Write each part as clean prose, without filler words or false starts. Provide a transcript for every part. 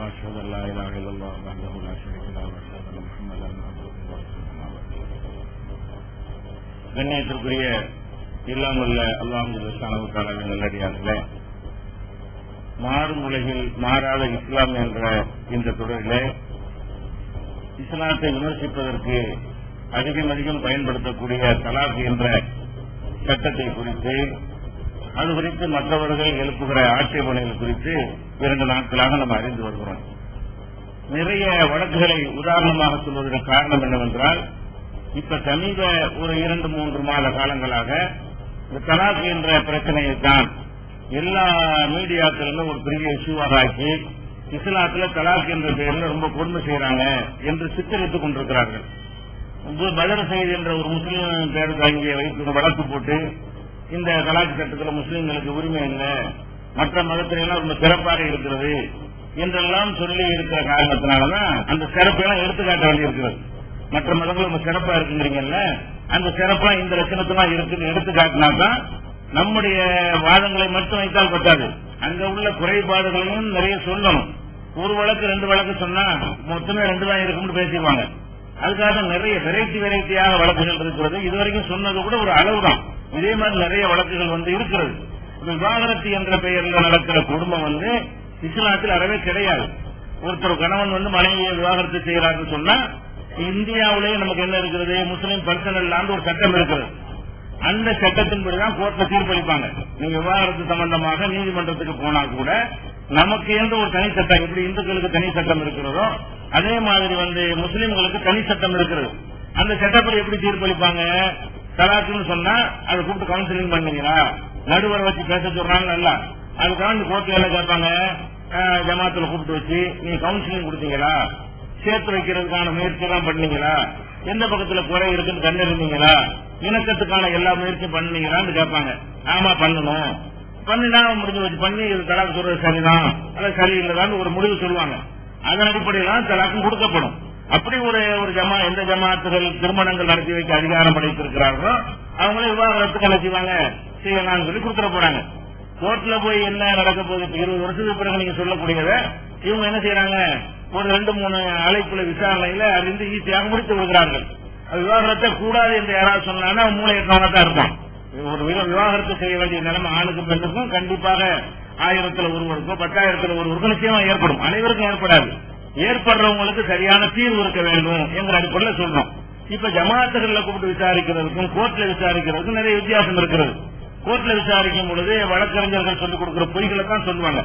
وأشهد أن لا إله إلا الله وحده لا شريك له وأشهد أن محمدا عبده ورسوله. கண்ணியத்திற்குரிய இல்லாமல்ல அல்லாஹ் சுப்ஹானஹு வ தஆலாவின் நல்லடியார்களே, மாறும் உலகில் மாறாத இஸ்லாம் என்ற இந்த தொடரிலே இஸ்லாத்தை விமர்சிப்பதற்கு அதிகம் பயன்படுத்தக்கூடிய தலாக் என்ற சட்டத்தை குறித்து, அது குறித்து மற்றவர்கள் எழுப்புகிற ஆட்சேபனைகள் குறித்து 2 நாட்களாக நாம் அறிந்து வருகிறோம். நிறைய வழக்குகளை உதாரணமாக சொல்வதற்கு காரணம் என்னவென்றால், இப்ப சமீப ஒரு 2-3 மாத காலங்களாக இந்த தலாக் என்ற பிரச்சனையை தான் எல்லா மீடியாக்களிலும் ஒரு பெரிய இஷ்யூவாக ஆக்கி, இஸ்லாத்துல தலாக் என்ற பெயரில் ரொம்ப கொடுமை செய்யறாங்க என்று சித்தரித்துக் கொண்டிருக்கிறார்கள். பதர் சயீத் என்ற ஒரு முஸ்லீம் பேருக்கு அங்கே வைத்து வழக்கு போட்டு, இந்த தலாக் சட்டத்தில் முஸ்லீம்களுக்கு உரிமை இல்லை, மற்ற மதத்திலாம் ரொம்ப சிறப்பாக இருக்கிறது என்றெல்லாம் சொல்லி இருக்கிற காரணத்தினாலதான் அந்த சிறப்பெல்லாம் எடுத்துக்காட்ட வேண்டியிருக்கிறது. மற்ற மதங்கள் ரொம்ப சிறப்பா இருக்குங்கிறீங்கல்ல, அந்த சிறப்பா இந்த லட்சணத்தெல்லாம் இருக்குன்னு எடுத்துக்காட்டினாதான் நம்முடைய வாதங்களை மட்டும் வைத்தால் பத்தாது, அங்க உள்ள குறைபாடுகளையும் நிறைய சொல்லணும். ஒரு வழக்கு 2 வழக்கு சொன்னா மொத்தமே 2 தான் இருக்கும்னு பேசிடுவாங்க. அதுக்காக நிறைய வெரைட்டியாக வழக்குகள் இருக்கிறது. இதுவரைக்கும் சொன்னது கூட ஒரு அளவுதான். இதே மாதிரி நிறைய வழக்குகள் இருக்கிறது. விவாகரத்து என்ற பெயரில் நடக்கிற குடும்பம் இஸ்லாத்தில் அறவே கிடையாது. ஒருத்தர் கணவன் மனைவியை விவாகரத்து செய்யறாருன்னு சொன்னா, இந்தியாவிலேயே நமக்கு என்ன இருக்கிறது, முஸ்லீம் பர்சனல் லான்னு ஒரு சட்டம் இருக்கிறது. அந்த சட்டத்தின்படிதான் கோர்ட்ல தீர்ப்பளிப்பாங்க. நீங்க விவாகரத்து சம்பந்தமாக நீதிமன்றத்துக்கு போனா கூட நமக்கு எந்த ஒரு தனி சட்டம், எப்படி இந்துக்களுக்கு தனி சட்டம் இருக்கிறதோ அதே மாதிரி முஸ்லீம்களுக்கு தனி சட்டம் இருக்கிறது. அந்த சட்டப்படி எப்படி தீர்ப்பளிப்பாங்க, தலாக்குன்னு சொன்னா அதை கூப்பிட்டு கவுன்சிலிங் பண்ணீங்களா, நடுவரை வச்சு பேச சொல்றாங்க நல்லா, அதுக்காக கோர்ட்ல என்ன கேட்பாங்க, ஜமாத்துல கூப்பிட்டு வச்சு நீங்க கவுன்சிலிங் கொடுத்தீங்களா, சேர்த்து வைக்கிறதுக்கான முயற்சி எல்லாம் பண்ணீங்களா, எந்த பக்கத்துல குறை இருக்குன்னு கண்டறிந்தீங்களா, இணக்கத்துக்கான எல்லா முயற்சியும் பண்ணீங்களான்னு கேட்பாங்க. ஆமா பண்ணணும், பண்ணினா முடிஞ்சு வச்சு பண்ணி இது தலாக்கு சொல்றது சரிதான் அல்லது சரியில்லைதான் ஒரு முடிவு சொல்லுவாங்க. அதன் அடிப்படையில் தலாக்கும் கொடுக்கப்படும். அப்படி ஒரு எந்த ஜமாத்துகள் திருமணங்கள் நடத்தி வைக்க அதிகாரம் படைத்திருக்கிறார்களோ அவங்களே விவாகரத்துக்கு என்ன செய்வாங்க, செய்யலாம்னு சொல்லி கொடுத்துட போறாங்க. கோர்ட்ல போய் என்ன நடக்க போகுது, 20 வருஷத்துக்கு பிறகு நீங்க சொல்லக்கூடியத இவங்க என்ன செய்யறாங்க, ஒரு 2-3 அழைப்புல விசாரணையில அறிந்து ஈஸியாக முடித்து விடுகிறார்கள். விவாகரத்தை கூடாது என்று யாராவது சொன்னா மூளை எட்டவனத்தான் இருப்பான். ஒரு விவாகரத்து செய்ய வேண்டிய நிலைமை ஆணுக்கும் பெண்ணுக்கும் கண்டிப்பாக 1000ல் ஒருவருக்கோ 10,000ல் ஒருவருக்கும் நிச்சயமா ஏற்படும். அனைவருக்கும் ஏற்படாது. ஏற்படுறவங்களுக்கு சரியான தீர்வு இருக்க வேண்டும் என்ற அடிப்படையில் சொல்றோம். இப்ப ஜமாத்துகள்ல கூப்பிட்டு விசாரிக்கிறதுக்கும் கோர்ட்ல விசாரிக்கிறதுக்கும் நிறைய வித்தியாசம் இருக்கிறது. கோர்ட்ல விசாரிக்கும் பொழுது வழக்கறிஞர்கள் சொல்லிக் கொடுக்கிற பொய்களை தான் சொல்லுவாங்க.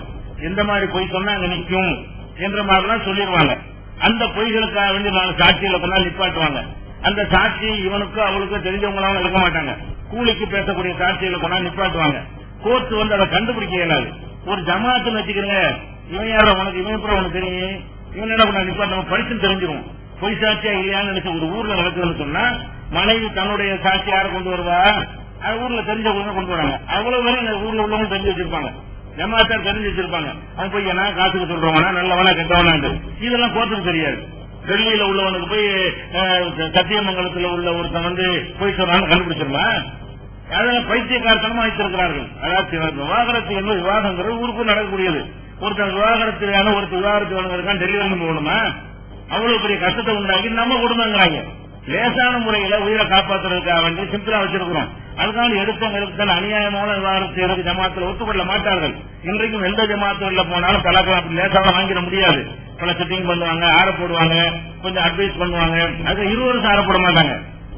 எந்த மாதிரி பொய் சொன்னா அங்க நிற்கும் என்ற மாதிரிலாம் சொல்லிடுவாங்க. அந்த பொய்களுக்காக வேண்டி 4 சாட்சிகளை கொண்டாந்து நிப்பாட்டுவாங்க. அந்த சாட்சி இவனுக்கோ அவளுக்கோ தெரிஞ்சவங்களாவும் இருக்க மாட்டாங்க. கூலிக்கு பேசக்கூடிய சாட்சிகளை கொண்டாந்து நிப்பாட்டுவாங்க. கோர்ட் அதை கண்டுபிடிக்க இயலாது. ஒரு ஜமாத்துன்னு வச்சுக்கிறீங்க, இவன் யாரோ உனக்கு, இவன் எப்படி உனக்கு தெரியும், இவன் என்ன கொண்டாந்து நிப்பாட்டு படிச்சு தெரிஞ்சிடும். பொய் சாட்சியா இல்லையான்னு நினைச்சு ஒரு ஊர்ல நடக்குதுன்னு சொன்னா மனைவி தன்னுடைய சாட்சி யாரை கொண்டு வருவா, ஊர்ல தெரிஞ்சவங்க கொண்டு வராங்க. அவ்வளவு வரை ஊர்ல உள்ளவங்க தெரிஞ்சு வச்சிருப்பாங்க, ஜமாத்தார் தெரிஞ்சு வச்சிருப்பாங்க. அவன் போய் என்ன காசுக்கு சொல்றவனா நல்லவனா கெட்டவனா இதெல்லாம் கோர்ட்டுக்கு தெரியாது. டெல்லியில உள்ளவனுக்கு போய் சத்தியமங்கலத்தில் உள்ள ஒருத்தன் போய் சொல்றான்னு கண்டுபிடிச்சிருமா, அதெல்லாம் பைத்தியக்காரத்தனமா வைத்திருக்கிறார்கள். அதாவது விவாகரத்து என்பது விவாதங்கிறது ஊருக்கு நடக்கக்கூடியது. ஒருத்தன் விவாகரத்து வேணும், ஒருத்தர் விவாகரத்து வேணுங்கிறதுக்கான டெல்லி வந்து போகணுமா, அவ்வளவு பெரிய கஷ்டத்தை உண்டாக்கி நம்ம குடும்பங்கிறாங்க. லேசான முறையில உயிரை காப்பாற்றுறதுக்காக வேண்டி சிம்பிளா வச்சிருக்கிறோம். அதுக்காக எடுத்தவங்க அநியாயமான விவாகரத்து செய்யறதுக்கு ஜமாத்துல ஒத்துக்கொள்ள மாட்டார்கள். இன்றைக்கும் எந்த ஜமாத்துல போனாலும் தலாக்கலாம் அப்படி லேசாக வாங்கிட முடியாது. பல செட்டிங் பண்ணுவாங்க, ஆற போடுவாங்க, கொஞ்சம் அட்வைஸ் பண்ணுவாங்க. அது 20 வருஷம் ஆறப்பட மாட்டாங்க.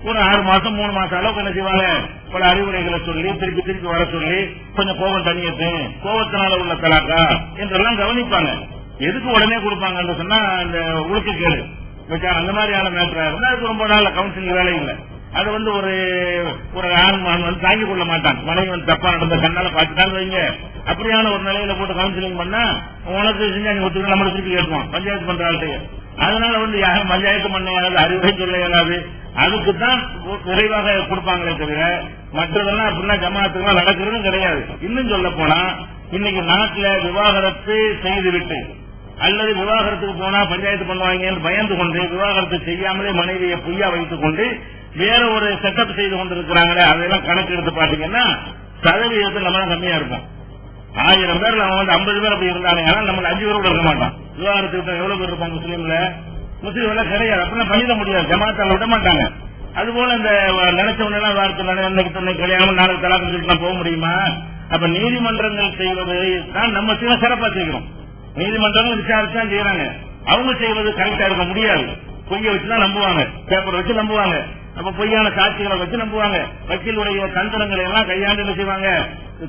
ஒரு 6 மாசம் 3 மாசம் அளவுக்கு என்ன செய்வாங்க, பல அறிவுரைகளை சொல்லி திருப்பி வர சொல்லி கொஞ்சம் கோபம் தனியத்து, கோபத்தினால உள்ள தலாக்கா என்றெல்லாம் கவனிப்பாங்க. எதுக்கு உடனே கொடுப்பாங்கன்னு சொன்னா அந்த ஒழுக்க கேடு வச்சாங்க. அந்த மாதிரியான மேட்டரா இருந்தா அதுக்கு ரொம்ப நாள் கவுன்சிலிங் வேலை இல்லை. அது ஒரு ஆண் தாங்கிக் கொள்ள மாட்டான். மனைவி தப்பா நடந்த கண்ணால பாத்துட்டான்னு வைங்க, அப்படியான ஒரு நிலையில போட்டு கவுன்சிலிங் பண்ணா உனக்கு செஞ்சா நீ ஒத்துக்க நம்மளை திருப்பி கேட்டுவான் பஞ்சாயத்து பண்ற ஆள்கிட்ட. அதனால யாரும் பஞ்சாயத்து பண்ண இயலாது, அறிவுரை சொல்ல இயலாது. அதுக்குதான் விரைவாக கொடுப்பாங்களே தவிர மற்றதெல்லாம் அப்படின்னா ஜமாத்துக்கெல்லாம் நடக்கிறதும் கிடையாது. இன்னும் சொல்ல போனா இன்னைக்கு நாட்டில் விவாகரத்து செய்துவிட்டு அல்லது விவாகரத்துக்கு போனா பஞ்சாயத்து பண்ணுவாங்க பயந்து கொண்டு விவாகரத்து செய்யாமலே மனைவியை பொய்யா வைத்துக் கொண்டு வேற ஒரு செட்டப் செய்து கொண்டிருக்கிறாங்களே, அதெல்லாம் கணக்கு எடுத்து பாத்தீங்கன்னா சதவீதத்தில் நம்ம கம்மியா இருக்கும். 1000 பேர்ல அவன் வந்து 50 பேர் அப்படி இருந்தானே, நம்ம 5 பேர் கூட இருக்க மாட்டான். விவாகரத்துக்கு எவ்வளவு பேர் இருப்பாங்க முஸ்லீம்ல கிடையாது. அப்படிலாம் பண்ணிட முடியாது, ஜமாத்தால விட மாட்டாங்க. அதுபோல இந்த நினைச்சவனா வார்த்தை கல்யாணம் நாளைக்கு தலாக்கு சொல்லிட்டு போக முடியுமா? அப்ப நீதிமன்றங்கள் செய்வது தான் நம்ம சிறப்பா செய்கிறோம். நீதிமன்றங்கள் விசாரிச்சு தான் செய்யறாங்க. அவங்க செய்வது கரெக்டா இருக்க முடியாது. பொய்ய வச்சுதான் நம்புவாங்க, பேப்பர் வச்சு நம்புவாங்க, அப்ப பொய்யான சாட்சிகளை வச்சு நம்புவாங்க. வக்கீலுடைய தந்திரங்களை எல்லாம் கையாண்டு என்ன செய்வாங்க,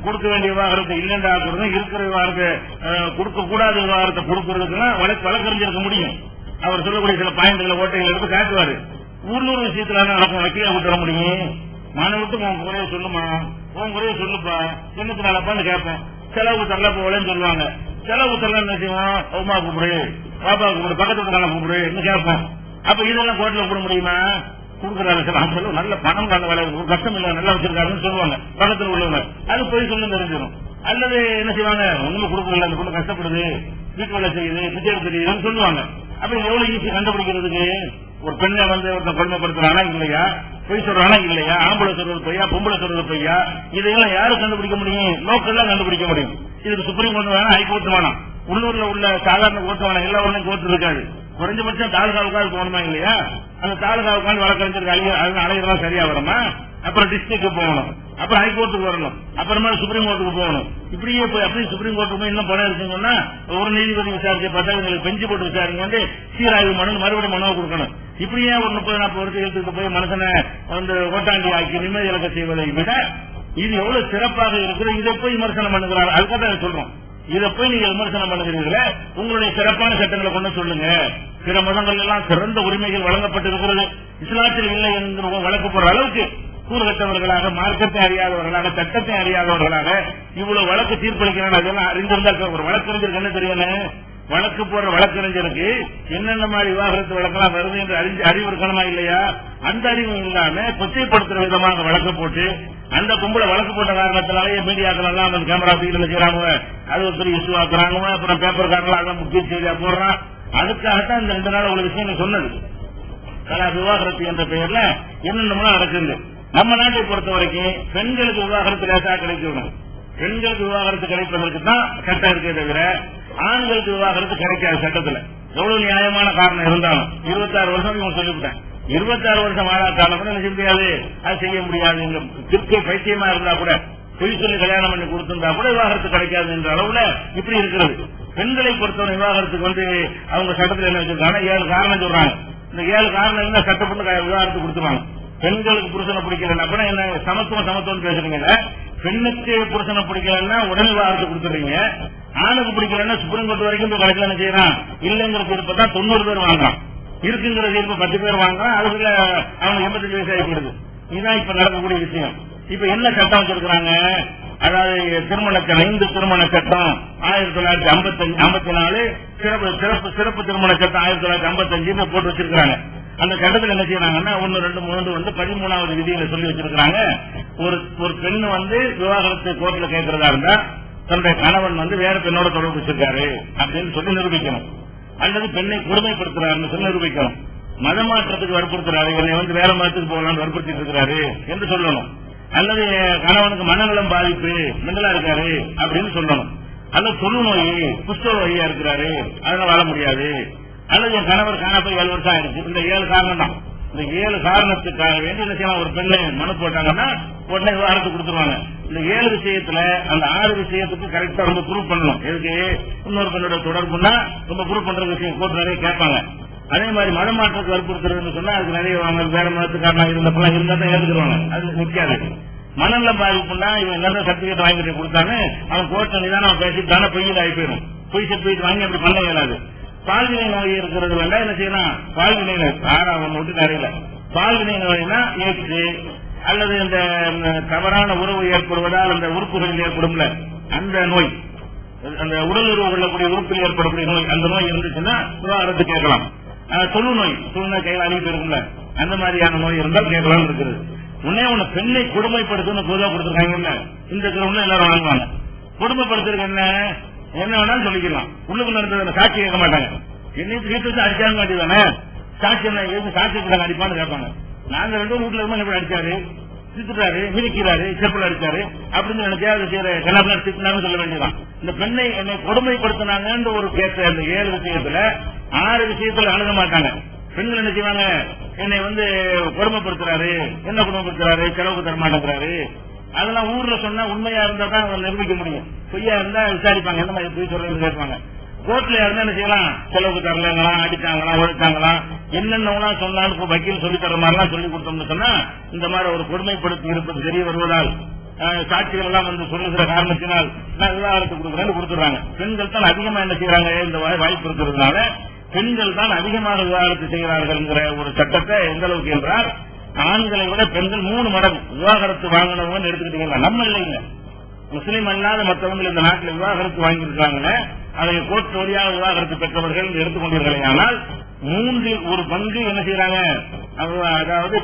கொடுக்க வேண்டிய விவாகரத்தை இல்லைண்டா இருக்கிற விவாகரத்தை கொடுக்க கூடாத விவாகரத்தை கொடுக்கறதுக்குலாம் வழக்கறிஞருக்கு முடியும். அவர் சொல்லக்கூடிய சில பாயிண்ட்களை ஓட்டைகளை எடுத்து காட்டுவாரு. உள்ளூர் விஷயத்துல நடக்கும், வக்கீல விட்டு வர முடியும். மாணவட்டு உன் குறைய சொல்லுமா, உன் குறைய சொல்லுப்பா, சின்னத்து நாளப்பான்னு கேட்போம். செலவு தரல போகலன்னு சொல்லுவாங்க. செலவு தரல என்ன செய்வோம், அம்மா கூப்பிடு, பாப்பா கூப்பிடு, பக்கத்து வீட்டுக்கான கூப்பிடு என்ன கேட்போம். அப்ப இதெல்லாம் கோர்ட்ல கூப்பிட முடியுமா? கொடுக்குறாங்க சார், அவங்க சொல்லுவோம் நல்ல பணம் கால வேலை கஷ்டம் இல்ல நல்லா வச்சிருக்காருன்னு சொல்லுவாங்க பக்கத்தில் உள்ளவங்க. அது போய் சொல்லு தெரிஞ்சிடும். அல்லது என்ன செய்வாங்க, ஒண்ணுமே கொடுக்கல, அந்த பொண்ணு கஷ்டப்படுது, வீட்டு வேலை செய்யுது, பிச்சை தெரியுதுன்னு சொல்லுவாங்க. அப்ப எவ்வளவு ஈஸி கண்டுபிடிக்கிறதுக்கு? ஒரு பெண்ணை வந்து ஒருத்தன் கொடுமைப்படுத்துறானா இல்லையா, பொய் சொல்றானா இல்லையா, ஆம்பளை சொல்றது பொய்யா, பொம்பளை சொல்றது பொய்யா, இதையெல்லாம் யாரு கண்டுபிடிக்க முடியும்? லோக்கல்லாம் கண்டுபிடிக்க முடியும். இதுக்கு சுப்ரீம் கோர்ட் வேணாம், ஹைகோர்ட் வேணாம், உள்ளூர்ல உள்ள சாதாரண கோர்ட் வேணாம், எல்லா ஊர்லயும் கோர்ட் இருக்காது. குறைஞ்சபட்சம் தாலுகாவுக்காவது போகணுமா இல்லையா? அந்த தாலுகாவுக்கான வழக்கறிஞருக்கு அலையெல்லாம் சரியா வருமா? அப்புறம் டிஸ்ட்ரிக்ட் போகணும், அப்புறம் ஹைகோர்ட்டுக்கு வரணும், அப்புறமா சுப்ரீம் கோர்ட்டுக்கு போகணும். இப்படியே போய் அப்படியே சுப்ரீம் கோர்ட்டுக்கு போய் இன்னும் பணம் இருக்குங்கன்னா ஒரு நீதிபதி விசாரிச்சு பார்த்தா எங்களுக்கு பெஞ்சு போட்டு விசாரிங்க வந்து சீராய்வு மனு மறுபடியும் மனுவை கொடுக்கணும். இப்படியே ஒரு 30-40 வருஷம் எடுத்துட்டு போய் மனுஷனை வந்து ஓட்டாண்டி ஆக்கி நிம்மதி இலக்க செய்வதை விட இது எவ்வளவு சிறப்பாக இருக்கிற இதை போய் விமர்சனம் பண்ணுகிறாங்க. அதுக்காக சொல்றோம், இதை போய் நீங்க விமர்சனம் பண்ணுகிறீர்களே, உங்களுடைய சிறப்பான சட்டங்களை கொண்டு சொல்லுங்க. பிற மதங்கள் எல்லாம் சிறந்த உரிமைகள் வழங்கப்பட்டிருக்கிறது, இஸ்லாத்தில் இல்லை என்கிற வழக்கு போடுற அளவுக்கு கூறுகட்டவர்களாக, மார்க்கத்தை அறியாதவர்களாக, சட்டத்தை அறியாதவர்களாக இவ்வளவு வழக்கு தீர்ப்பளிக்கிறாங்க. அதெல்லாம் அறிந்திருந்தா ஒரு வழக்கறிஞருக்கு என்ன தெரியணும், வழக்கு போடுற வழக்கறிஞருக்கு என்னென்ன மாதிரி விவாகரத்து வழக்கெல்லாம் வருது என்று அறிவு இருக்கணுமா இல்லையா? அந்த அறிவு இல்லாம கொச்சைப்படுத்துற விதமாக வழக்கு போட்டு அந்த கும்பல வழக்கு போட்ட காரணத்தினாலேயே மீடியாக்கள் எல்லாம் அந்த கேமரா ஃபீல்ட்ல செய்யறாங்க, அது ஒரு பெரிய இஷ்யூ ஆக்குறாங்க. அப்புறம் பேப்பர் காரணம் அதான் முக்கிய செய்தியா போடுறான். அதுக்காகத்தான் இந்த 2 நாள் உங்களுக்கு விஷயம் சொன்னது. விவாகரத்து என்ற பெயர்ல என்னென்னலாம் நடக்குது. நம்ம நாட்டை பொறுத்த வரைக்கும் பெண்களுக்கு விவாகரத்து லேசா கிடைக்கணும். பெண்களுக்கு விவாகரத்து கிடைப்பதற்கு தான் சட்டம் இருக்கே தவிர ஆண்களுக்கு விவாகரத்து கிடைக்காது சட்டத்தில். எவ்வளவு நியாயமான காரணம் இருந்தாலும் 26 வருஷம் இவங்க சொல்லிவிட்டேன். 26 வருஷம் ஆளா காலம் கூட செய்ய முடியாது, அது செய்ய முடியாது. இந்த திருக்கை பைத்தியமா இருந்தா கூட பொய் சொல்லி கல்யாணம் பண்ணி கொடுத்திருந்தா கூட விவாகரத்து கிடைக்காது என்ற அளவுல இப்படி இருக்கிறது. பெண்களை பொறுத்தவரை விவாகரத்துக்கு வந்து அவங்க சட்டத்தில் என்ன வச்சிருக்காங்க, 7 காரணம் சொல்றாங்க. இந்த 7 காரணம் இருந்தா சட்டப்பட்டு விவாகரத்து கொடுத்துருவாங்க. பெண்களுக்கு புருஷனை பிடிக்கல அப்படின்னா என்ன சமத்துவம் பேசுறீங்க. பெண்ணுக்கு புருஷனை பிடிக்கலன்னா உடனே விவாகரத்து கொடுத்துறீங்க. ஆணுக்கு பிடிக்கலன்னா சுப்ரீம் கோர்ட் வரைக்கும் கடைசியில் என்ன செய்யறான், இல்லங்கிற தீர்ப்பு தான் 90 பேர் வாங்குறான், இருக்குங்கிற தீர்ப்பு 10 பேர் வாங்குறான். அதுக்குள்ள அவங்க 85 வயசு ஆகிடுது. இதுதான் இப்ப நடக்கக்கூடிய விஷயம். இப்ப என்ன சட்டம் வச்சிருக்கிறாங்க, அதாவது இந்து திருமண சட்டம் 1954, சிறப்பு திருமண சட்டம் 1955 போட்டு வச்சிருக்காங்க. அந்த சட்டத்தில் என்ன செய்யறாங்கன்னா 1, 2, 3 வந்து 13வது விதியில சொல்லி வச்சிருக்காங்க. ஒரு பெண் வந்து விவாகரத்து கோர்ட்ல கேட்கறதா இருந்தா தன்னுடைய கணவன் வந்து வேற பெண்ணோட தொடர்பு வச்சிருக்காரு அப்படின்னு சொல்லி நிரூபிக்கணும். அல்லது பெண்ணை கொடுமைப்படுத்துறாருன்னு சொல்லி நிரூபிக்கணும். மதமாற்றத்துக்கு வற்புறுத்துறாரு, என்னை வந்து வேற மதத்துக்கு போகலான்னு வற்புறுத்திட்டு இருக்கிறாரு என்று சொல்லணும். அல்லது கணவனுக்கு மனநலம் பாதிப்பு, மெண்டலா இருக்காரு அப்படின்னு சொல்லணும். அல்லது தொழுநோய், குஷ்டரோகியா இருக்கிறாரு, அதனால வாழ முடியாது. அல்லது என் கணவர் காணப்போய் 7 வருஷம் ஆயிடுச்சு. இந்த 7 காரணம் தான். இந்த 7 காரணத்துக்காக வேண்டி என்ன செய்யலாம், ஒரு பெண்ணை மனு போட்டாங்கன்னா உடனே விவாகரத்து கொடுத்துருவாங்க. இந்த 7 விஷயத்துல அந்த 6 விஷயத்துக்கு கரெக்டா ரொம்ப ப்ரூவ் பண்ணணும். எதுக்கு, இன்னொரு பெண்ணோட தொடர்புன்னா ரொம்ப ப்ரூவ் பண்ற விஷயம் கோர்ட் நிறைய கேட்பாங்க. அதே மாதிரி மதமாற்றத்துக்கு வற்புறுத்துறதுன்னு சொன்னா அதுக்கு நிறைய வாங்க, வேற மதத்துக்காரனா இருந்தப்பெல்லாம் இருந்தா தான் ஏற்றுக்குருவாங்க, அது நிற்காது. மனநல பாதிப்புன்னா இவன் என்ன சர்டிபிகேட் வாங்கிட்டு கொடுத்தானு அவன் கோர்ட்ல நிதானம் பேசிட்டு தானே பொய்யில் ஆகி போயிடும். பொய் சர்டிபிகேட் வாங்கி அப்படி பண்ண இயலாது. பால்வினை நோய் இருக்கிறது வேண்டாம், என்ன செய்யலாம், பால்வினை நோய் விட்டு நிறைய பால்வினை நோய்னா ஏற்று அல்லது இந்த தவறான உறவு ஏற்படுவதால் அந்த உறுப்புகளில் ஏற்படும்ல அந்த நோய், அந்த உடல் உறவு கொள்ளக்கூடிய உறுப்பில் ஏற்படக்கூடிய நோய், அந்த நோய் இருந்துச்சுன்னா விவாகரத்து கேட்கலாம். தொழுநோய் கையில் அழிப்பு இருக்குல்ல, அந்த மாதிரியான நோய் இருந்தால் கேட்கலாம் இருக்குது. ஒண்ணு பெண்ணை கொடுமைப்படுத்துன்னு பொதுவாக கொடுத்துருக்காங்க. இந்த கிரௌண்ட்ல எல்லாரும் வாங்குவாங்க. கொடுமைப்படுத்துறது என்ன வேணாலும் சொல்லிக்கலாம். உள்ளுக்கு நடந்தது சாட்சி கேட்க மாட்டாங்க. என்னையும் வீட்டு வச்சு அடிச்சாங்க மாட்டேதானே, சாட்சி என்ன சாட்சி அடிப்பான்னு கேட்பாங்க. நாங்க 2 வீட்டுல இருந்தா எப்படி அடிச்சாரு, திட்டுறாரு, மிதிக்கிறாரு, செப்பல் அடிச்சாரு அப்படின்னு நினைச்சா அது கண்ணாபிள்ளை திட்டினான்னு சொல்ல வேண்டியதான். இந்த பெண்ணை என்னை கொடுமைப்படுத்தினாங்கன்ற ஒரு கேட்ட அந்த 7 விஷயத்துல 6 விஷயத்துல அணுக மாட்டாங்க. பெண்கள் என்ன செய்வாங்க, என்னை கொடுமைப்படுத்துறாரு, என்ன கொடுமைப்படுத்துறாரு, செலவுக்கு தர மாட்டேங்கிறாரு, அதெல்லாம் ஊர்ல சொன்னா உண்மையா இருந்தா தான் அவங்க நிரூபிக்க முடியும். பொய்யா இருந்தா விசாரிப்பாங்க, என்ன மாதிரி பொய் சொல்றேன்னு கேட்பாங்க. கோர்ட்ல இருந்தா என்ன செய்யலாம், செலவுக்கு தரலங்களா, அடிச்சாங்களா, ஒழிச்சாங்களா, என்னென்ன சொன்னாலும் வக்கீல் சொல்லி தர மாதிரிலாம் சொல்லி கொடுத்தோம்னு சொன்னா இந்த மாதிரி ஒரு கொடுமைப்படுத்தி இருப்பது தெரிய வருவதால் சாட்சிகள் எல்லாம் சொல்லுகிற காரணத்தினால் நான் விவாகரத்து கொடுக்குறேன்னு கொடுத்துறாங்க. பெண்கள் தான் அதிகமா என்ன செய்யறாங்க, இந்த வாய்ப்பு இருக்கிறதுனால பெண்கள் தான் அதிகமாக விவாகரத்து செய்கிறார்கள் ஒரு சட்டத்தை எந்த அளவுக்கு என்றால் ஆண்களை விட பெண்கள் 3 மடங்கு விவாகரத்து வாங்கினவங்க எடுத்துக்கிட்டீங்களா. நம்ம இல்லைங்க, முஸ்லீம் அல்லாத மற்றவங்க இந்த நாட்டில் விவாகரத்து வாங்கியிருக்காங்க. அதை கோர்ட் வழியாக விவாகரத்து பெற்றவர்கள் எடுத்துக்கொண்டீர்களே. ஆனால் 1/3 பங்கு என்ன செய்யறாங்க, அதாவது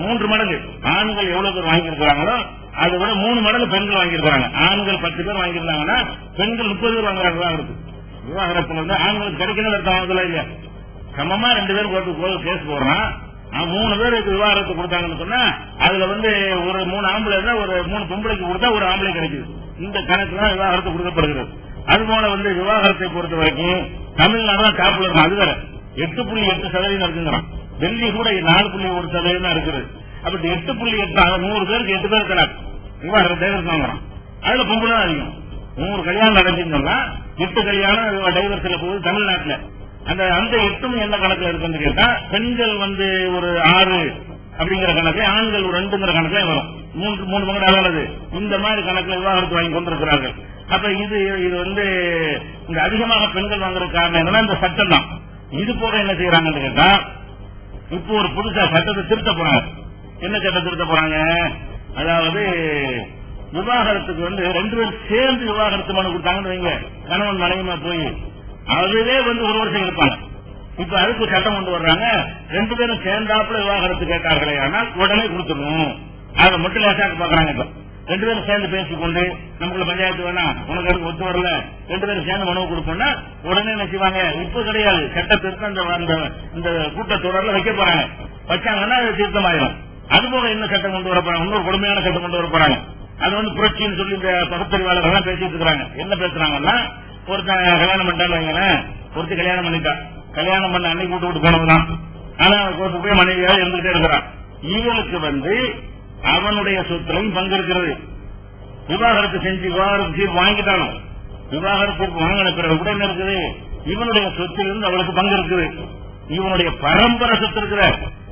3 மடங்கு ஆண்கள் எவ்வளவு பேர் வாங்கியிருக்கிறாங்களோ அதை விட 3 மடங்கு பெண்கள் வாங்கியிருக்காங்க. ஆண்கள் 10 பேர் வாங்கியிருந்தாங்கன்னா பெண்கள் 30 பேர் வாங்குறாங்க விவாகரத்து. விவாகரத்துல ஆண்களுக்கு கிடைக்கணும் அர்த்தம் இல்லையா, சமமா 2 பேர் கோர்ட்டு கேஸ் போடுறான். 3 பேருக்கு விவாகரத்து கொடுத்தாங்கன்னு சொன்னா அதுல ஒரு 3 ஆம்பளை இருந்தா ஒரு 3 பொம்பளைக்கு கொடுத்தா ஒரு ஆம்பளை கிடைக்குது. இந்த கணக்கு தான் விவாகரத்து கொடுக்கப்படுகிறது. அதுபோல விவாகரத்தை பொறுத்த வரைக்கும் தமிழ்நாடு தான் டாப்ல இருக்கும். அது வேற 8.8% இருக்குங்கிறான். டெல்லி கூட 4.1% தான் இருக்குது. அப்படி 8.8 100 பேருக்கு 8 பேர் கணக்கு விவாகரத்தை வாங்குறான். அதுல பொம்பளை தான் அதிகம். 100 கல்யாணம் நடந்துச்சுன்னா 8 கல்யாணம் டைவர்ஸ்ல போகுது தமிழ்நாட்டில். அந்த 8 என்ன கணக்குல இருக்குன்னு கேட்டா பெண்கள் ஒரு 6 அப்படிங்கிற கணக்கு, ஆண்கள் ஒரு 2ங்கிற கணக்குல வரும். 3 மடங்கு அளவு இந்த மாதிரி கணக்குல விவாகரத்து வாங்கி கொண்டிருக்கிறார்கள். அப்ப இது இந்த அதிகமாக பெண்கள் வாங்குற காரணம் என்னன்னா இந்த சட்டம் தான். இது போக என்ன செய்யறாங்கன்னு கேட்டா இப்போ ஒரு புதுசா சட்டத்தை திருத்த போறாங்க. என்ன சட்டம் திருத்த போறாங்க, அதாவது விவாகரத்துக்கு 2 பேரும் சேர்ந்து விவாகரத்து மனு கொடுத்தாங்கன்னு வைங்க, கணவன் மனைவிமா போய் அதுவே 1 வருஷம் இருப்பாங்க. இப்ப அதுக்கு சட்டம் கொண்டு வர்றாங்க, 2 பேரும் சேர்ந்தாப்புல விவாகரத்து கேட்டார்களே ஆனால் உடனே கொடுத்துடணும். அதை மட்டும் லேசாக்க பாக்குறாங்க. இப்ப 2 பேரும் சேர்ந்து பேசிக்கொண்டு நமக்குள்ள பஞ்சாயத்து வேணாம், உனக்கு அதுக்கு ஒத்து வரல, 2 பேரும் சேர்ந்து மனு கொடுப்போம்னா உடனே என்ன செய்வாங்க. இப்ப கிடையாது, சட்ட திருத்தம் இந்த கூட்டத்தொடர்ல வைக்க போறாங்க. வச்சாங்கன்னா அது திருத்தமாயிரும். அதுபோக என்ன சட்டம் கொண்டு வர போறாங்க, இன்னொரு கொடுமையான சட்டம் கொண்டு வர போறாங்க. அது புரட்சின்னு சொல்லி இந்த பகுத்தறிவாளர்கள் பேசிட்டு இருக்கிறாங்க. என்ன பேசுறாங்கன்னா, ஒருத்தன் கல்யாணம் பண்ணிட்டான்னு வைங்களேன், ஒருத்தி கல்யாணம் பண்ணிட்டா, கல்யாணம் பண்ண அன்னைக்கு விட்டு போனதுதான். ஆனா கோர்ட்டு போய் மனைவியாக இருந்துகிட்டே இருக்கிறான். இவனுக்கு அவனுடைய சொத்துலையும் பங்கு இருக்கிறது. விவாகரத்து செஞ்சு விவாகரத்து தீர்ப்பு வாங்கிட்டாலும் விவாகரத்து தீர்ப்பு வாங்கின பிறகு கூட என்ன இருக்குது, இவனுடைய சொத்திலிருந்து அவளுக்கு பங்கு இருக்குது. இவனுடைய பரம்பரை சொத்து இருக்கிற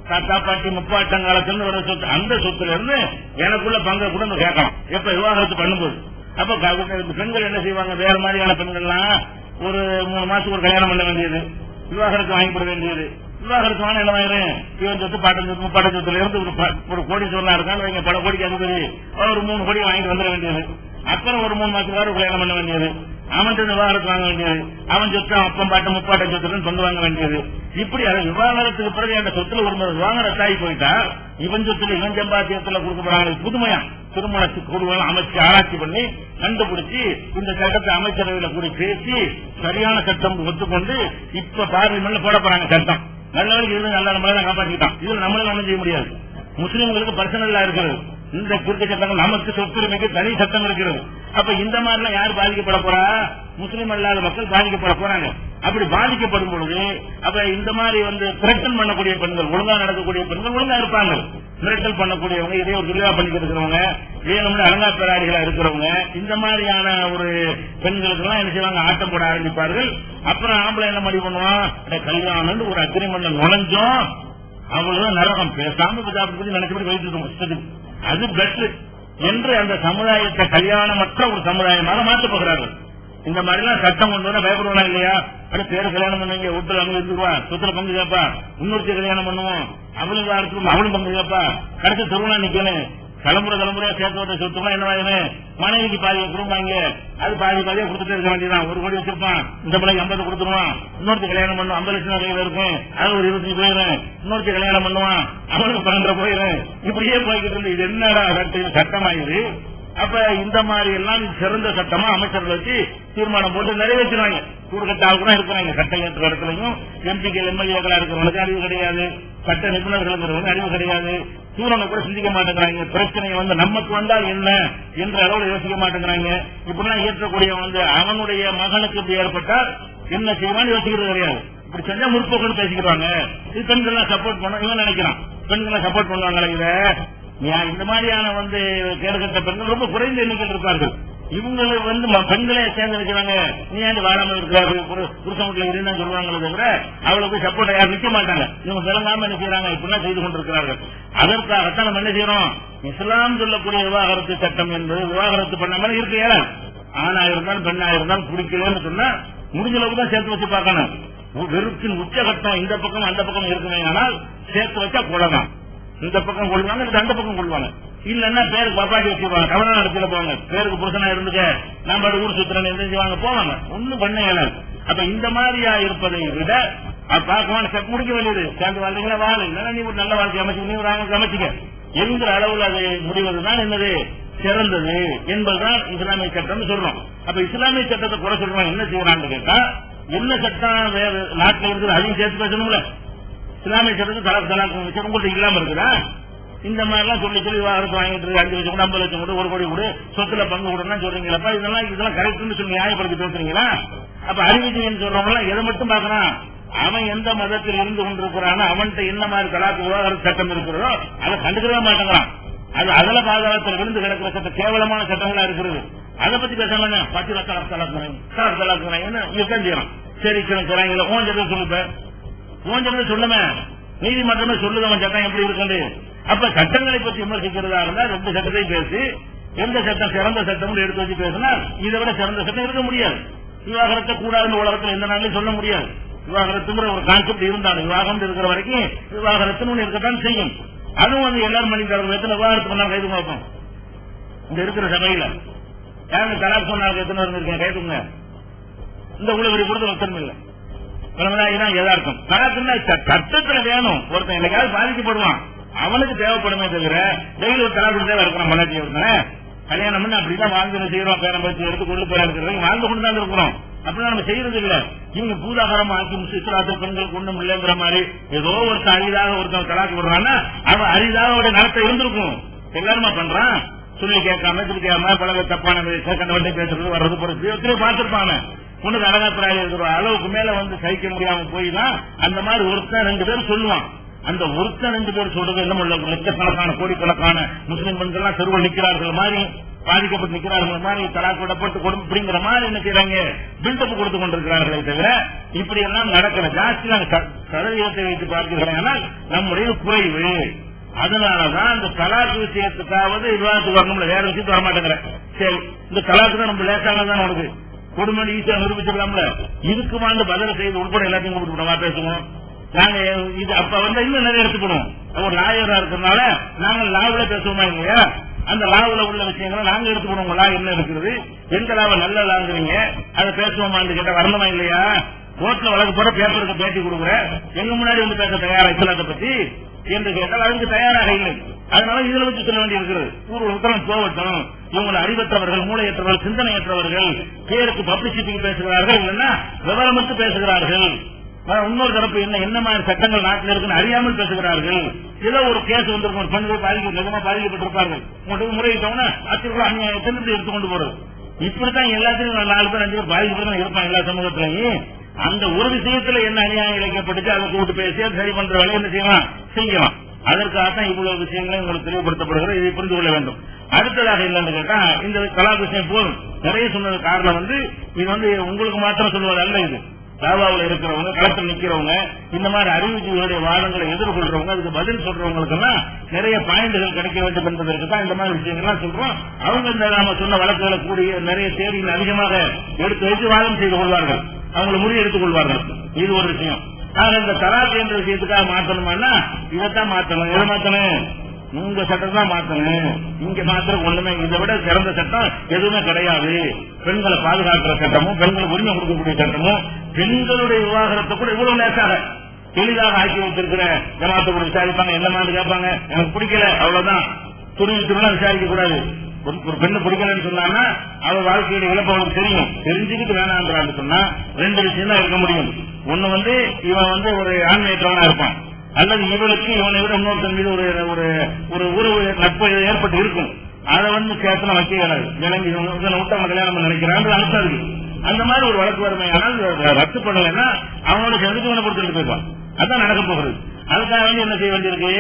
தாத்தா பாட்டி முப்பாட்டங்காலத்திலிருந்து வர சொத்து, அந்த சொத்துல இருந்து எனக்குள்ள பங்கை கூட கேட்கலாம் எப்ப விவாகரத்து பண்ணும்போது. அப்ப பெண்கள் என்ன செய்வாங்க, வேற மாதிரியான பெண்கள்லாம் ஒரு 3 மாசத்துக்கு ஒரு கல்யாணம் பண்ண வேண்டியது, விவாகரத்து வாங்கிப்பட வேண்டியது. விவாகரத்து வாங்க என்ன வாங்குறேன், இவன் சொத்து பாட்டன் சொத்து முப்பாட்டன் சொத்துல இருந்து ஒரு கோடி சொன்னா இருக்கான்னு பல கோடிக்கு அதிபதி ஒரு 3 கோடி வாங்கிட்டு வந்துட வேண்டியது. அப்புறம் ஒரு 3 மாசத்துக்கு கல்யாணம் பண்ண வேண்டியது, அவன் விவாகரத்து வாங்க வேண்டியது, அவன் சொத்து அப்பம் பாட்டம் முப்பாட்டம் சொத்துல பங்கு வாங்க வேண்டியது. இப்படி அதை விவாகரத்துக்கு பிறகு அந்த சொத்துல ஒரு விவாகரத்து ஆகி போயிட்டா இவன் சொத்துல இவன் சம்பாத்தியத்துல கொடுக்க போறாங்க. புதுமையா திருமண குழுவை அமைச்சு ஆராய்ச்சி பண்ணி கண்டுபிடிச்சு இந்த சட்டத்தை அமைச்சரவையில கூடி பேசி சரியான சட்டம் ஒத்துக்கொண்டு இப்ப பார்லிமெண்ட்ல போட போறாங்க சட்டம். நல்லவர்களுக்கு இருந்து நல்ல நம்மளால காப்பாற்றிக்கிட்டான். இதுல நம்மளால ஒன்றும் செய்ய முடியாது. முஸ்லீம்களுக்கு பர்சனலா இருக்கிறது இந்த குறுக்க சட்டங்கள், நமக்கு சொத்துரிமைக்கு தனி சட்டம் இருக்கிறது. அப்ப இந்த மாதிரிலாம் யார் பாதிக்கப்பட போறா, முஸ்லீம் அல்லாத மக்கள் பாதிக்கப்பட போறாங்க. அப்படி பாதிக்கப்படும் பொழுது அப்ப இந்த மாதிரி திரட்டல் பண்ணக்கூடிய பெண்கள், ஒழுங்கா நடக்கக்கூடிய பெண்கள் ஒழுங்கா இருப்பாங்க. மிரட்டல் பண்ணக்கூடியவங்க, இதே ஒரு தொழிலா பண்ணிக்கிட்டு இருக்கிறவங்க, வேணும்னு அலங்கா பேராடிகளா இருக்கிறவங்க, இந்த மாதிரியான ஒரு பெண்களுக்கு எல்லாம் என்ன செய்வாங்க, ஆட்டம் போட ஆரம்பிப்பார்கள். அப்புறம் ஆம்பளை என்ன மாதிரி பண்ணுவான், கல்யாணம் ஒரு அக்ரிமெண்ட் நுழைஞ்சோம் அவ்வளவுதான் நரகம், பேசாம பத்தி நினைச்சபடி வைத்து அது பெட்ரு என்று அந்த சமுதாயத்தை கல்யாணமற்ற ஒரு சமுதாயமாக மாற்றப் போகிறார்கள். இந்த மாதிரி எல்லாம் சட்டம் கொண்டு வர பயப்படுவானா இல்லையா? அடுத்த பேரு கல்யாணம் பண்ணுவீங்க, வீட்டுல அங்க இருந்துருவா, சொத்துல பங்கு கேப்பா, இன்னொருத்தி கல்யாணம் பண்ணுவோம், அவளும் பங்கு கேப்பா, கடைசி திருவிழா நிக்கணும், தலைமுறையா சேர்த்து வந்த சொத்துமா என்ன வாங்கணும், மனைவிக்கு பாதியை கொடுப்பாங்க, அது பாதியா கொடுத்துட்டு இருக்க வேண்டியதான். 1 கோடி வச்சிருப்பான், இந்த பிள்ளைக்கு 50 கொடுத்துருவான், இன்னொருத்தி கல்யாணம் பண்ணுவான், 50 லட்சம் கையில இருக்கும், அது ஒரு 25 போயிடும், இன்னொருத்தி கல்யாணம் பண்ணுவான், அவனுக்கு 12 போயிடும். இப்படியே போய்கிட்டு இருந்து இது என்னடா சட்டமாயுது. அப்ப இந்த மாதிரி எல்லாம் சிறந்த சட்டமா அமைச்சர்கள் வச்சு தீர்மானம் போட்டு நிறைவேற்றுவாங்க. கூடுகட்டாவுக்கு தான் இருக்கிறாங்க. சட்டம் ஏற்ற இடத்துலையும் எம்பிக்கள் எம்எல்ஏக்களா இருக்கிறவங்களுக்கு அறிவு கிடையாது, சட்ட நிபுணர்கள் இருக்கிறவங்க அறிவு கிடையாது. சூழலை கூட சிந்திக்க மாட்டேங்கிறாங்க. பிரச்சனையை நமக்கு வந்தால் என்ன என்ற அளவில் யோசிக்க மாட்டேங்கிறாங்க. இப்படிலாம் ஏற்றக்கூடிய அவனுடைய மகனுக்கு இப்படி ஏற்பட்டால் என்ன செய்வான்னு யோசிக்கிறது கிடையாது. இப்படி செஞ்சா முற்போக்குன்னு பேசிக்கிறாங்க. இது பெண்கள் சப்போர்ட் பண்ண இவன் நினைக்கிறான். பெண்களை சப்போர்ட் பண்ணுவாங்களே. இத இந்த மாதிரியான கேடுகட்ட பெண்கள் ரொம்ப குறைந்த எண்ணிக்கையில் இருப்பார்கள். இவங்களை பெண்களே சேர்ந்து நிற்கிறாங்க. நீ ஏன் வாழாமல் இருக்கிறாரு புருஷன் வீட்டுல இருந்தா சொல்லுவாங்களே தவிர அவளை போய் சப்போர்ட் யாரும் நிற்க மாட்டாங்க. இவங்க விளங்காம என்ன செய்யறாங்க, இப்படிலாம் செய்து கொண்டிருக்கிறார்கள். அதற்காகத்தான் நம்ம என்ன செய்யறோம், இஸ்லாம் சொல்லக்கூடிய விவாகரத்து சட்டம் என்பது விவாகரத்து பண்ண மாதிரி இருக்கு. ஏன் ஆணா இருந்தாலும் பெண்ணா இருந்தாலும் பிடிக்கலன்னு சொன்னா முடிஞ்ச அளவுக்கு தான் சேர்த்து வச்சு பார்க்கணும். வெறுப்பின் உச்சகட்டம் இந்த பக்கம் அந்த பக்கம் இருக்குமே, ஆனால் சேர்த்து வச்சா கொள்ளலாம். இந்த பக்கம் கொள்வாங்க, அந்த பக்கம் கொள்வாங்க. இல்லன்னா பேருக்கு பப்பாட்டி வச்சுருவாங்க, தமிழ்நாடு நடத்தில போவாங்க. பேருக்கு புருஷனா இருந்துக்க நம்ம ஊர் சுத்திரன் எந்திரிச்சுவாங்க போவாங்க. ஒன்னும் பண்ண இயலாது. அப்ப இந்த மாதிரியா இருப்பதை விட பார்க்கவான செட் முடிக்க வேண்டியது. சேர்ந்து வாழ்றீங்களா வாழ, இல்லைன்னா நீ ஒரு நல்ல வாழ்க்கை அமைச்சு நீ ஒரு ஆளுக்கு அமைச்சுக்க என்கிற அளவில் அது முடிவதுதான் என்னது சிறந்தது என்பதுதான் இஸ்லாமிய சட்டம் சொல்றோம். அப்ப இஸ்லாமிய சட்டத்தை குறை சொல்றோம். என்ன செய்யறான்னு கேட்டா, என்ன சட்டம் வேற நாட்டில் இருக்குது அதையும் சேர்த்து பேசணும்ல. இஸ்லாமிய சட்டத்துக்கு தலாக் தலாக் உங்களுக்கு இல்லாம இருக்குதா? இந்த மாதிரி எல்லாம் சொல்லி விவாகரத்து வாங்கிட்டு 5 லட்சம் கூட 50 லட்சம் கூட 1 கோடி கூட சொத்துல பங்கு கொடுனா சொல்றீங்களா? இதெல்லாம் கரெக்ட்னு சொல்லி நியாயப்படுத்தி பேசுறீங்களா? அப்ப அறிவிச்சு சொல்றவங்க எதை மட்டும் பாக்குறான், அவன் எந்த மதத்தில் இருந்து கொண்டிருக்கிறானோ அவன்கிட்ட என்ன மாதிரி தலாக்கு விவாகரத்து சட்டம் இருக்கிறதோ அதை கண்டுக்கவே மாட்டேங்கிறான். அது அதல பாதாளத்தில் விழுந்து கிடக்கிற சட்டம் கேவலமான சட்டங்களா இருக்கிறது. அதை பத்தி பேசாம 10 லட்சம் தலாக்குறாங்க இருக்கான் செய்யறான். சரி சொல்றாங்க ஓஞ்சதை சொல்லுப்பேன், ஓஞ்சதை சொல்லுமே நீதிமன்றமே சொல்லுது அவன் சட்டம் எப்படி இருக்கு. அப்ப சட்டங்களை பற்றி விமர்சிக்கிறதா இருந்தா 2 சட்டத்தையும் பேசி எந்த சட்டம் சிறந்த சட்டம் எடுத்து வச்சு பேசினா இதை விட சிறந்த சட்டம் இருக்க முடியாது. விவாகரத்தை கூடாதுன்னு உலகத்தில் எந்த நாளையும் சொல்ல முடியாது. விவாகரத்துங்கிற ஒரு கான்செப்ட் இருந்தாலும் விவாகம் இருக்கிற வரைக்கும் விவாகரத்துன்னு இருக்கத்தான் செய்யும். அதுவும் எல்லாரும் மனிதர்கள் விவாகரத்து பண்ணா கைது பார்ப்போம். இந்த இருக்கிற சபையில யாரும் தலாக் சொன்னாங்க எத்தனை இருக்கேன் கைதுங்க. இந்த உள்ள கொடுத்து வசனம் இல்லை. யதார்த்தம் தலாக்குன்னா சட்டத்துல வேணும். ஒருத்தன் என்னைக்காவது பாதிக்கப்படுவான், அவனுக்கு தேவைப்படுமே தவிர டெய்லி ஒரு தலாக்கு தேவை இருக்கிறோம். மனத்தை ஒருத்தன் கல்யாணம் பண்ணி அப்படிதான் வாழ்ந்து செய்யறோம். பேரம் பற்றி எடுத்து கொண்டு போய் வாழ்ந்து கொண்டு தான் இருக்கிறோம். அப்படின்னா நம்ம செய்யறது இல்ல. இவங்க பூதாகரமா ஆக்கி இஸ்லாத்து பெண்களுக்கு ஒண்ணும் இல்லைங்கிற மாதிரி ஏதோ ஒருத்தர் அரிதாக ஒருத்தன் தலாக்கு விடுறான்னா அவன் அரிதாக அவருடைய நடத்தை இருந்திருக்கும். எல்லாருமா பண்றான் சொல்லி கேட்காம திருக்காம பல தப்பான கண்டவட்டை பேசுறது வர்றது போறது பார்த்திருப்பாங்க. பொண்ணுக்கு அழகாத்திராக இருக்கிற அளவுக்கு மேல சகிக்க முடியாம போய் தான் அந்த மாதிரி ஒருத்தன் 2 பேர் சொல்லுவான். அந்த ஒருத்தன் 2 பேர் சொல்றது என்ன லட்சக்கணக்கான கோடிக்கணக்கான முஸ்லிம் பெண்கள் தெருவில் நிற்கிறார்கள் மாதிரி பாதிக்கப்பட்டு நிற்கிறார்கள் மாதிரி தலாக் விடப்பட்டு கொடுக்கும் அப்படிங்கிற மாதிரி என்ன செய்யறாங்க பில்டப் கொடுத்து கொண்டிருக்கிறார்களே தவிர இப்படி எல்லாம் நடக்கிற ஜாஸ்தி சதவீதத்தை வைத்து பார்க்கிறார்கள் நம்முடைய குறைவு. அதனாலதான் இந்த தலாக் விஷயத்துக்காவது விவாதத்துக்கு வரணும்ல, வேற விஷயத்து வரமாட்டேங்கிற. சரி இந்த தலாக்கு தான் நம்ம லேசாக தான் வருது, கொடுமை ஈஸியா நிரூபிச்சிடலாம்ல. இதுக்கு பதில் செய்து உட்பட எல்லாத்தையும் கூப்பிட்டு பேசுவோம். நாங்க இது அப்ப இன்னும் நிறைய எடுத்துக்கணும். ஒரு லாயரா இருக்கிறதுனால நாங்க லாவுல பேசுவோமா இல்லையா? அந்த லாவுல உள்ள விஷயங்களை நாங்க எடுத்துக்கணும். லா என்ன இருக்குது, எந்த லாவை நல்ல லாங்குறீங்க அதை பேசுவோமான்னு கேட்ட வரணுமா இல்லையா? கோர்ட்ல வழக்கு போற பேப்பருக்கு பேட்டி கொடுக்குற எங்க முன்னாடி பேச தயாரா இஸ்லாத்தை பத்தி என்று கேட்டால் அதுக்கு தயாராக இல்லை. அதனால இதுல வச்சு சொல்ல வேண்டி இருக்கிறது. உத்தரம் போகட்டும். இவங்களை அறிவற்றவர்கள், மூளையற்றவர்கள், சிந்தனையற்றவர்கள், பேருக்கு பப்ளிசிட்டிக்கு பேசுகிறார்கள், இல்லைன்னா விவரமற்று பேசுகிறார்கள். இன்னொரு தரப்பு என்ன மாதிரி சட்டங்கள் நாட்டில் இருக்குன்னு அறியாமல் பேசுகிறார்கள். ஏதோ ஒரு கேஸ் வந்திருக்கும், பெண்கள் பாதிக்கப்பட்டிருப்பார்கள், உங்களுக்கு முறையிட்டவங்கன்னா அச்சுறுத்தல் அநியாயத்தை எடுத்துக்கொண்டு போறது. இப்படித்தான் எல்லாத்தையும் 4 பேர் 5 பேர் பாதிக்கப்பட்டு இருப்பாங்க எல்லா சமூகத்திலையும். அந்த ஒரு விஷயத்துல என்ன அநியாயம் இழைக்கப்பட்டு அதை கூட்டு பேசி அதை சரி பண்ற வேலை என்ன செய்யலாம். அதற்காகத்தான் இவ்வளவு விஷயங்களும் உங்களுக்கு தெளிவுபடுத்தப்படுகிறது. இதை புரிந்து கொள்ள வேண்டும். அடுத்ததாக என்னன்னு கேட்டா, இந்த கலாப் விஷயம் போதும் நிறைய சொன்னது காரணம் இது உங்களுக்கு மாத்திரம் சொல்லுவது அல்ல. இது தாவாவில் இருக்கிறவங்க, களத்தில் நிக்கிறவங்க, இந்த மாதிரி அறிவுஜீவிகளுடைய வாதங்களை எதிர்கொள்றவங்க, அதுக்கு பதில் சொல்றவங்களுக்கு எல்லாம் நிறைய பாயிண்டுகள் கிடைக்க வேண்டும் என்பதற்கு தான் இந்த மாதிரி விஷயங்கள்லாம் சொல்றோம். அவங்க இந்த நாம சொன்ன வழக்குகளை கூடிய நிறைய தேதியில் அதிகமாக எடுத்து வைத்து வாதம் செய்து கொள்வார்கள், அவங்களை முறியெடுத்துக் கொள்வார்கள். இது ஒரு விஷயம். ஆனா இந்த தலாக் என்ற விஷயத்துக்காக மாற்றணுமானா இதைத்தான் மாற்றணும். எதை மாற்றணும்? உங்க சட்டம் தான் மாற்றணும். இங்க மாத்திரம் ஒண்ணுமே இதை விட சிறந்த சட்டம் எதுவுமே கிடையாது. பெண்களை பாதுகாக்கிற சட்டமும், பெண்களுக்கு உரிமை கொடுக்கக்கூடிய சட்டமும், பெண்களுடைய விவாகரத்தை கூட இவ்வளவு லேசாக எளிதாக ஆக்கி வைத்திருக்கிற ஜமாத்தை கூட விசாரிப்பாங்க. என்ன மாதிரி கேட்பாங்க, எனக்கு பிடிக்கல அவ்வளவுதான், துருவி விசாரிக்க கூடாது. ஒரு பெண்ணு பிடிக்கலன்னு சொன்னா அவள் வாழ்க்கையில இழப்பு அவளுக்கு தெரியும், தெரிஞ்சுக்கிட்டு வேணான்றான்னு சொன்னா ரெண்டு விஷயம் தான் இருக்க முடியும். ஒண்ணு இவன் ஒரு ஆண்மையற்றவனா இருப்பான், அல்லது இவளுக்கு இவனை விட இன்னொருத்தன் மீது ஒரு உறவு நட்பு ஏற்பட்டு இருக்கும். அதை கேட்கல வைக்க இயலாது, விளங்கி விட்டு அவன் கல்யாணம் நினைக்கிறான் அர்த்தம் இருக்கு. அந்த மாதிரி ஒரு வழக்கு வறுமையானால் ரத்து பண்ணலைன்னா அவனோட சேர்ந்து இவனை பொறுத்துட்டு போயிருப்பான். அதான் நடக்க போகிறது. அதுக்காக என்ன செய்ய வேண்டியிருக்கு,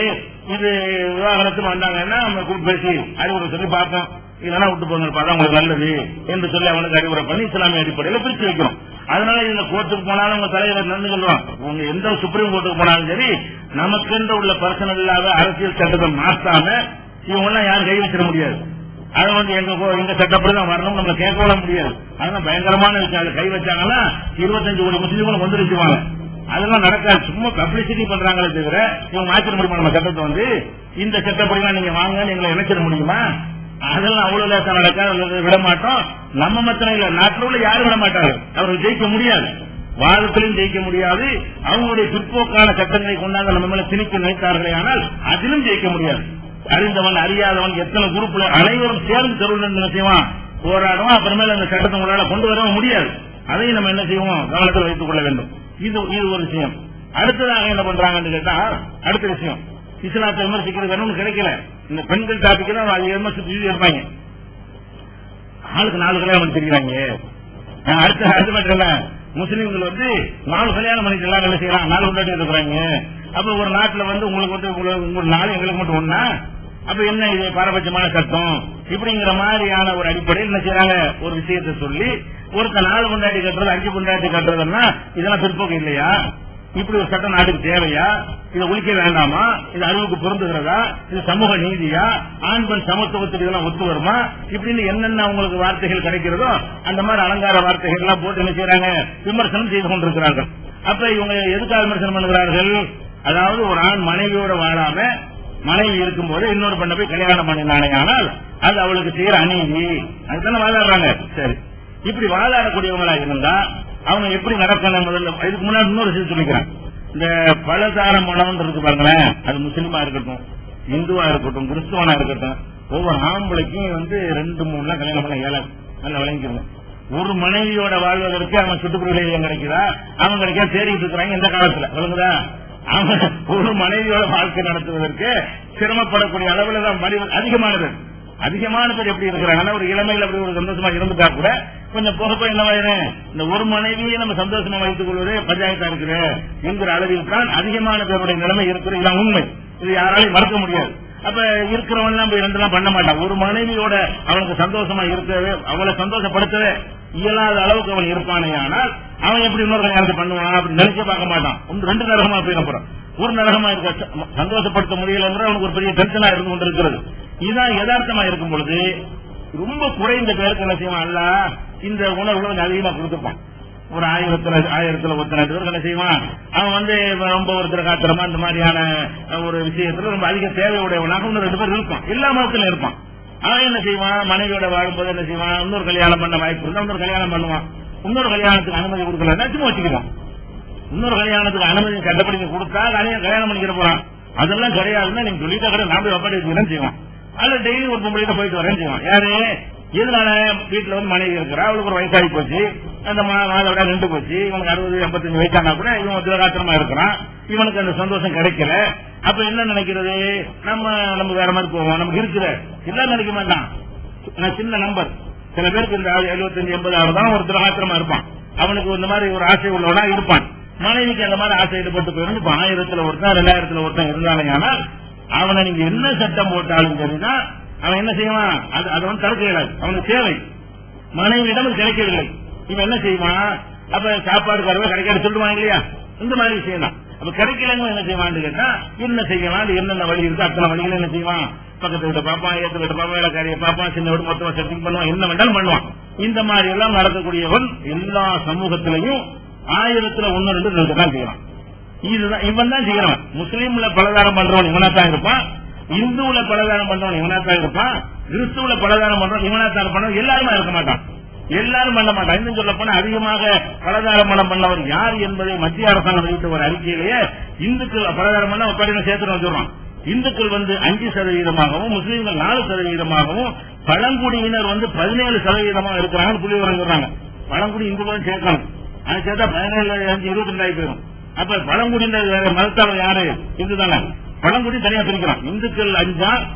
இது விவாகரத்து வந்தாங்கன்னா அவங்க கூப்பிட்டு பேசி அறிவுரை சொல்லி பார்ப்போம், இல்லைன்னா விட்டு போங்கப்பா தான் உங்களுக்கு நல்லது என்று சொல்லி அவனுக்கு அறிவுரை பண்ணி இஸ்லாமிய அடிப்படையில் பிரிச்சு வைக்கிறோம். அதனால இந்த கோர்ட்டுக்கு போனாலும் உங்க தலைவர் நடந்து சொல்லுவான், உங்க எந்த சுப்ரீம் கோர்ட்டுக்கு போனாலும் சரி நமக்கென்று உள்ள பர்சனல் இல்லாத அரசியல் சட்டத்தை மாற்றாம இவங்கெல்லாம் யாரும் கை வச்சிட முடியாது. அதை எங்க சட்டப்படிதான் வரணும், நம்ம கேட்க முடியாது. அதெல்லாம் பயங்கரமான விஷயம். அதை கை வச்சாங்கன்னா 25 கோடி முஸ்லீம்களும் வந்துருச்சுவாங்க. அதெல்லாம் நடக்காது, சும்மா பப்ளிசிட்டி பண்றாங்களே தவிர இவங்க மாற்றிட முடியுமா நம்ம சட்டத்தை? இந்த சட்டப்படிதான் நீங்க வாங்க எங்களை இணைச்சிட முடியுமா? அதெல்லாம் அவ்வளவு லேசா நடக்காது, விட மாட்டோம். நம்ம மாத்திரம் இல்ல, நாட்டில் உள்ள யாரும் விட மாட்டாங்க. அவர்கள் ஜெயிக்க முடியாது, வாதத்திலும் ஜெயிக்க முடியாது. அவங்களுடைய பிற்போக்கான சட்டங்களை கொண்டாந்து நம்ம மேல திணிக்க நினைத்தார்களே ஆனால் அதிலும் ஜெயிக்க முடியாது. அறிந்தவன் அறியாதவன் எத்தனை குரூப்ல அனைவரும் சேர்ந்து தெருவில் செய்வான், போராடுவோம். அப்புறமேல அந்த சட்டத்தை உங்களால கொண்டு வர முடியாது. அதையும் நம்ம என்ன செய்வோம், கவனத்தில் வைத்துக் கொள்ள வேண்டும். இது ஒரு விஷயம். அடுத்ததாக என்ன பண்றாங்கன்னு கேட்டா, அடுத்த விஷயம் இஸ்லாத்தை விமர்சிக்கிறது வேணும்னு கிடைக்கல. இந்த பெண்கள் டாபிக் தான் விமர்சித்து இருப்பாங்க. ஆளுக்கு 4 கல்யாணம் தெரியுறாங்க. அடுத்த மட்டும் முஸ்லீம்கள் 4 கல்யாணம் பண்ணிட்டு எல்லாம் என்ன செய்யறாங்க, 4 கொண்டாடி இருக்கிறாங்க. அப்ப ஒரு நாட்டுல உங்களுக்கு 4 எங்களுக்கு மட்டும் ஒண்ணா? அப்ப என்ன இது பாரபட்சமான சட்டம்? இப்படிங்கிற மாதிரியான ஒரு அடிப்படையில் என்ன செய்யறாங்க, ஒரு விஷயத்தை சொல்லி ஒருத்த 4 கொண்டாடி கட்டுறது 5 கொண்டாடி கட்டுறதுன்னா இதெல்லாம் பிற்போக்கு இல்லையா? இப்படி ஒரு சட்டம் நாட்டுக்கு தேவையா? இதை ஒழிக்க வேண்டாமா? இது அறிவுக்கு பொருந்துகிறதா? இது சமூக நீதியா? ஆண் பெண் சமத்துவத்துக்கு இதெல்லாம் ஒத்து வருமா? இப்படின்னு என்னென்ன அவங்களுக்கு வார்த்தைகள் கிடைக்கிறதோ அந்த மாதிரி அலங்கார வார்த்தைகள் எல்லாம் போட்டு என்ன செய்யறாங்க, விமர்சனம் செய்து கொண்டிருக்கிறார்கள். அப்ப இவங்க எதுக்காக விமர்சனம் பண்ணுகிறார்கள்? அதாவது ஒரு ஆண் மனைவியோட வாழாம மனைவி இருக்கும் போது இன்னொரு பெண்ணை போய் கல்யாணம் பண்ணினானே ஆனால் அது அவளுக்கு செய்யற அநீதி, அதுதானே வாழாடுறாங்க. சரி, இப்படி வாழாடக்கூடியவங்களா இருந்தா அவங்க எப்படி நடக்கணும்? முதல்ல இதுக்கு முன்னாடி இன்னொரு விஷயம் சொல்லிக்கிறாங்க. இந்த பலதார மனம் இருக்கு பாருங்களேன், அது முஸ்லீமா இருக்கட்டும், இந்துவா இருக்கட்டும், கிறிஸ்துவனா இருக்கட்டும், ஒவ்வொரு ஆம்பளைக்கும் 2-3 கல்யாணம் பண்ண இயலாது. நல்லா விளங்கிக்கணும். ஒரு மனைவியோட வாழ்வதற்கு அவன் சுட்டுக்குறியில கிடைக்குதா, அவன் கிடைக்க தேடிட்டு இருக்கிறாங்க இந்த காலத்துல. விளங்குதா? அவன் ஒரு மனைவியோட வாழ்க்கை நடத்துவதற்கு சிரமப்படக்கூடிய அளவுல தான் அதிகமானது. அதிகமான பேர் எப்படி இருக்கிறாங்கன்னா, ஒரு இளமையில் அப்படி ஒரு சந்தோஷமா இருந்துட்டா கூட கொஞ்சம் போக போய் என்னவாயிரும், இந்த ஒரு மனைவியை நம்ம சந்தோஷமா வைத்துக் கொள்வதே பஞ்சாயத்தா இருக்கிற என்கிற அளவில் தான் அதிகமான பேருடைய நிலைமை இருக்கிறது. இதான் உண்மை, இது யாராலையும் மறக்க முடியாது. அப்ப இருக்கிறவன் போய் 2 பண்ண மாட்டான். ஒரு மனைவியோட அவனுக்கு சந்தோஷமா இருக்கவே, அவளை சந்தோஷப்படுத்தவே இயலாத அளவுக்கு அவன் இருப்பானே ஆனால் அவன் எப்படி இன்னொரு கல்யாணத்தை பண்ணுவான் அப்படி நினைக்க பார்க்க மாட்டான். 2 நரகமா போயிடப்போறான். ஒரு நரகமா இருக்க சந்தோஷப்படுத்த முடியல அவனுக்கு ஒரு பெரிய டென்ஷனா இருந்து கொண்டிருக்கிறது. இதுதான் யதார்த்தமா இருக்கும் பொழுது ரொம்ப குறைந்த பேருக்கு என்ன செய்வான், அல்ல இந்த உணர்வுகளை அதிகமா கொடுத்துப்பான். ஒரு 1000 ஒருத்தர் பேருக்கு என்ன செய்வான், அவன் ரொம்ப ஒருத்தர் காத்திரமா இந்த மாதிரியான ஒரு விஷயத்துல ரொம்ப அதிக தேவையுடையவனாக 2 பேர் இருப்பான். எல்லா மதத்திலும் இருப்பான். அவன் என்ன செய்வான், மனைவியோட வாழும்போது என்ன செய்வான், இன்னொரு கல்யாணம் பண்ண வாய்ப்பு இருந்தா இன்னொரு கல்யாணம் பண்ணுவான். இன்னொரு கல்யாணத்துக்கு அனுமதி கொடுக்கலன்னா சும்மா வச்சுக்குவான். இன்னொரு கல்யாணத்துக்கு அனுமதி சட்டப்படி கொடுத்தா கல்யாணம் பண்ணிக்கிற போறான். அதெல்லாம் கிடையாதுன்னா நீங்க சொல்லிட்டா கடை நான் போய் ஒப்பாடி வச்சுக்கிறேன்னு செய்வான். அதுல டெய்லி ஒரு பொம்பளைகிட்ட போயிட்டு வரேன்னு செய்வான். யாரு? இதனால வீட்டுல மனைவி இருக்கிறா, அவளுக்கு ஒரு வயசாகி போச்சு, அந்த மாதவிட 2 போச்சு, இவனுக்கு 60-85 வயசானா கூட இவன் திரகாத்திரமா இருக்கிறான், இவனுக்கு அந்த சந்தோஷம் கிடைக்கல. அப்ப என்ன நினைக்கிறது, நம்ம வேற மாதிரி போவோம், நமக்கு இருக்குது எல்லாம் நினைக்க மாட்டான். சின்ன நம்பர், சில பேருக்கு இந்த 75-80 தான் ஒரு திரகாத்திரமா இருப்பான். அவனுக்கு இந்த மாதிரி ஒரு ஆசை உள்ளவனா இருப்பான். மனைவிக்கு அந்த மாதிரி ஆசை ஈடுபட்டு போயிருந்து 1000 ஒருத்தன் 2000 ஒருத்தன் இருந்தானே ஆனால் அவனை நீங்க என்ன சட்டம் போட்டாலும் சரினா அவன் என்ன செய்வான், அதை தடுக்க இயலாது. அவனுக்கு தேவை மனைவியிடம் கிடைக்கவில்லை, இவன் என்ன செய்வான், அப்ப சாப்பாடு கறவை கிடைக்காது சொல்லுவான் இல்லையா, இந்த மாதிரி விஷயம் தான். அப்ப கிடைக்கலங்க என்ன செய்வான்னு கேட்டா என்ன செய்யலாம், என்னென்ன வழி இருக்கு அத்தனை வழிகள் என்ன செய்வான், பக்கத்து வீட்டை பாப்பான், ஏற்ற வீட்டை பாப்பான், வேலைக்காரியை பாப்பான், சின்ன வீடு மொத்தமா செட்டிங் பண்ணுவான், என்ன வேண்டாலும் பண்ணுவான். இந்த மாதிரி எல்லாம் நடக்கக்கூடியவன் எல்லா சமூகத்திலையும் 1000-1-2 தான் செய்யறான். இதுதான் இவன் தான் செய்யறான். முஸ்லீம்ல பலதாரம் பண்றவன் இவனாத்தான் இருப்பான், இந்துவுல பலதாரம் பண்றவன் இவனாத்தான் இருப்பான், கிறிஸ்துவுல பலதாரம் பண்றவன் இவனாத்தான் இருப்பான். எல்லாருமே இருக்க மாட்டான், எல்லாரும் பண்ண மாட்டான். இன்னும் சொல்ல போனா அதிகமாக பலதாரம் பண்ணவர் யார் என்பதை மத்திய அரசாங்கம் வெளியிட்ட ஒரு அறிக்கையிலேயே இந்துக்கள் பலதாரம் பண்ண படின சேர்த்து வச்சுடுறான். இந்துக்கள் 5%, முஸ்லீம்கள் 4%, பழங்குடியினர் 17% இருக்கிறாங்க புள்ளி விவரம். பழங்குடி இந்துக்களும் சேர்க்கணும், அது சேர்த்தா 17 22 ஆகி போயிடும். அப்ப பழங்குடியினர் மதத்தவர் யாரு? இந்துதானே. பழங்குடி தனியா பிரிக்கலாம். இந்துக்கள் 5,